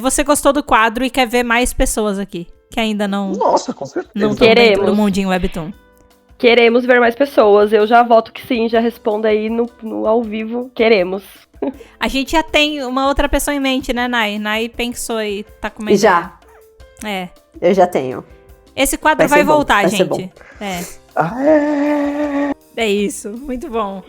você gostou do quadro e quer ver mais pessoas aqui, que ainda não Nossa, com certeza. estão dentro do mundinho webtoon. Queremos ver mais pessoas. Eu já voto que sim, já respondo aí no ao vivo. Queremos. A gente já tem uma outra pessoa em mente, né, Nai? Nai pensou e tá com uma Já. ideia. Eu já tenho. Esse quadro vai Vai ser bom, voltar, vai ser bom. gente. É isso, muito bom.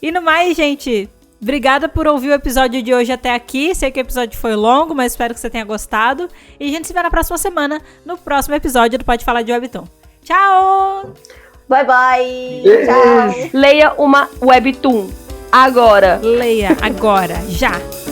E no mais, gente, obrigada por ouvir o episódio de hoje até aqui. Sei que o episódio foi longo, mas espero que você tenha gostado. E a gente se vê na próxima semana, no próximo episódio do Pode Falar de Webtoon. Tchau! Bye, bye. Beijo. Tchau. Leia uma webtoon agora. Leia agora, já!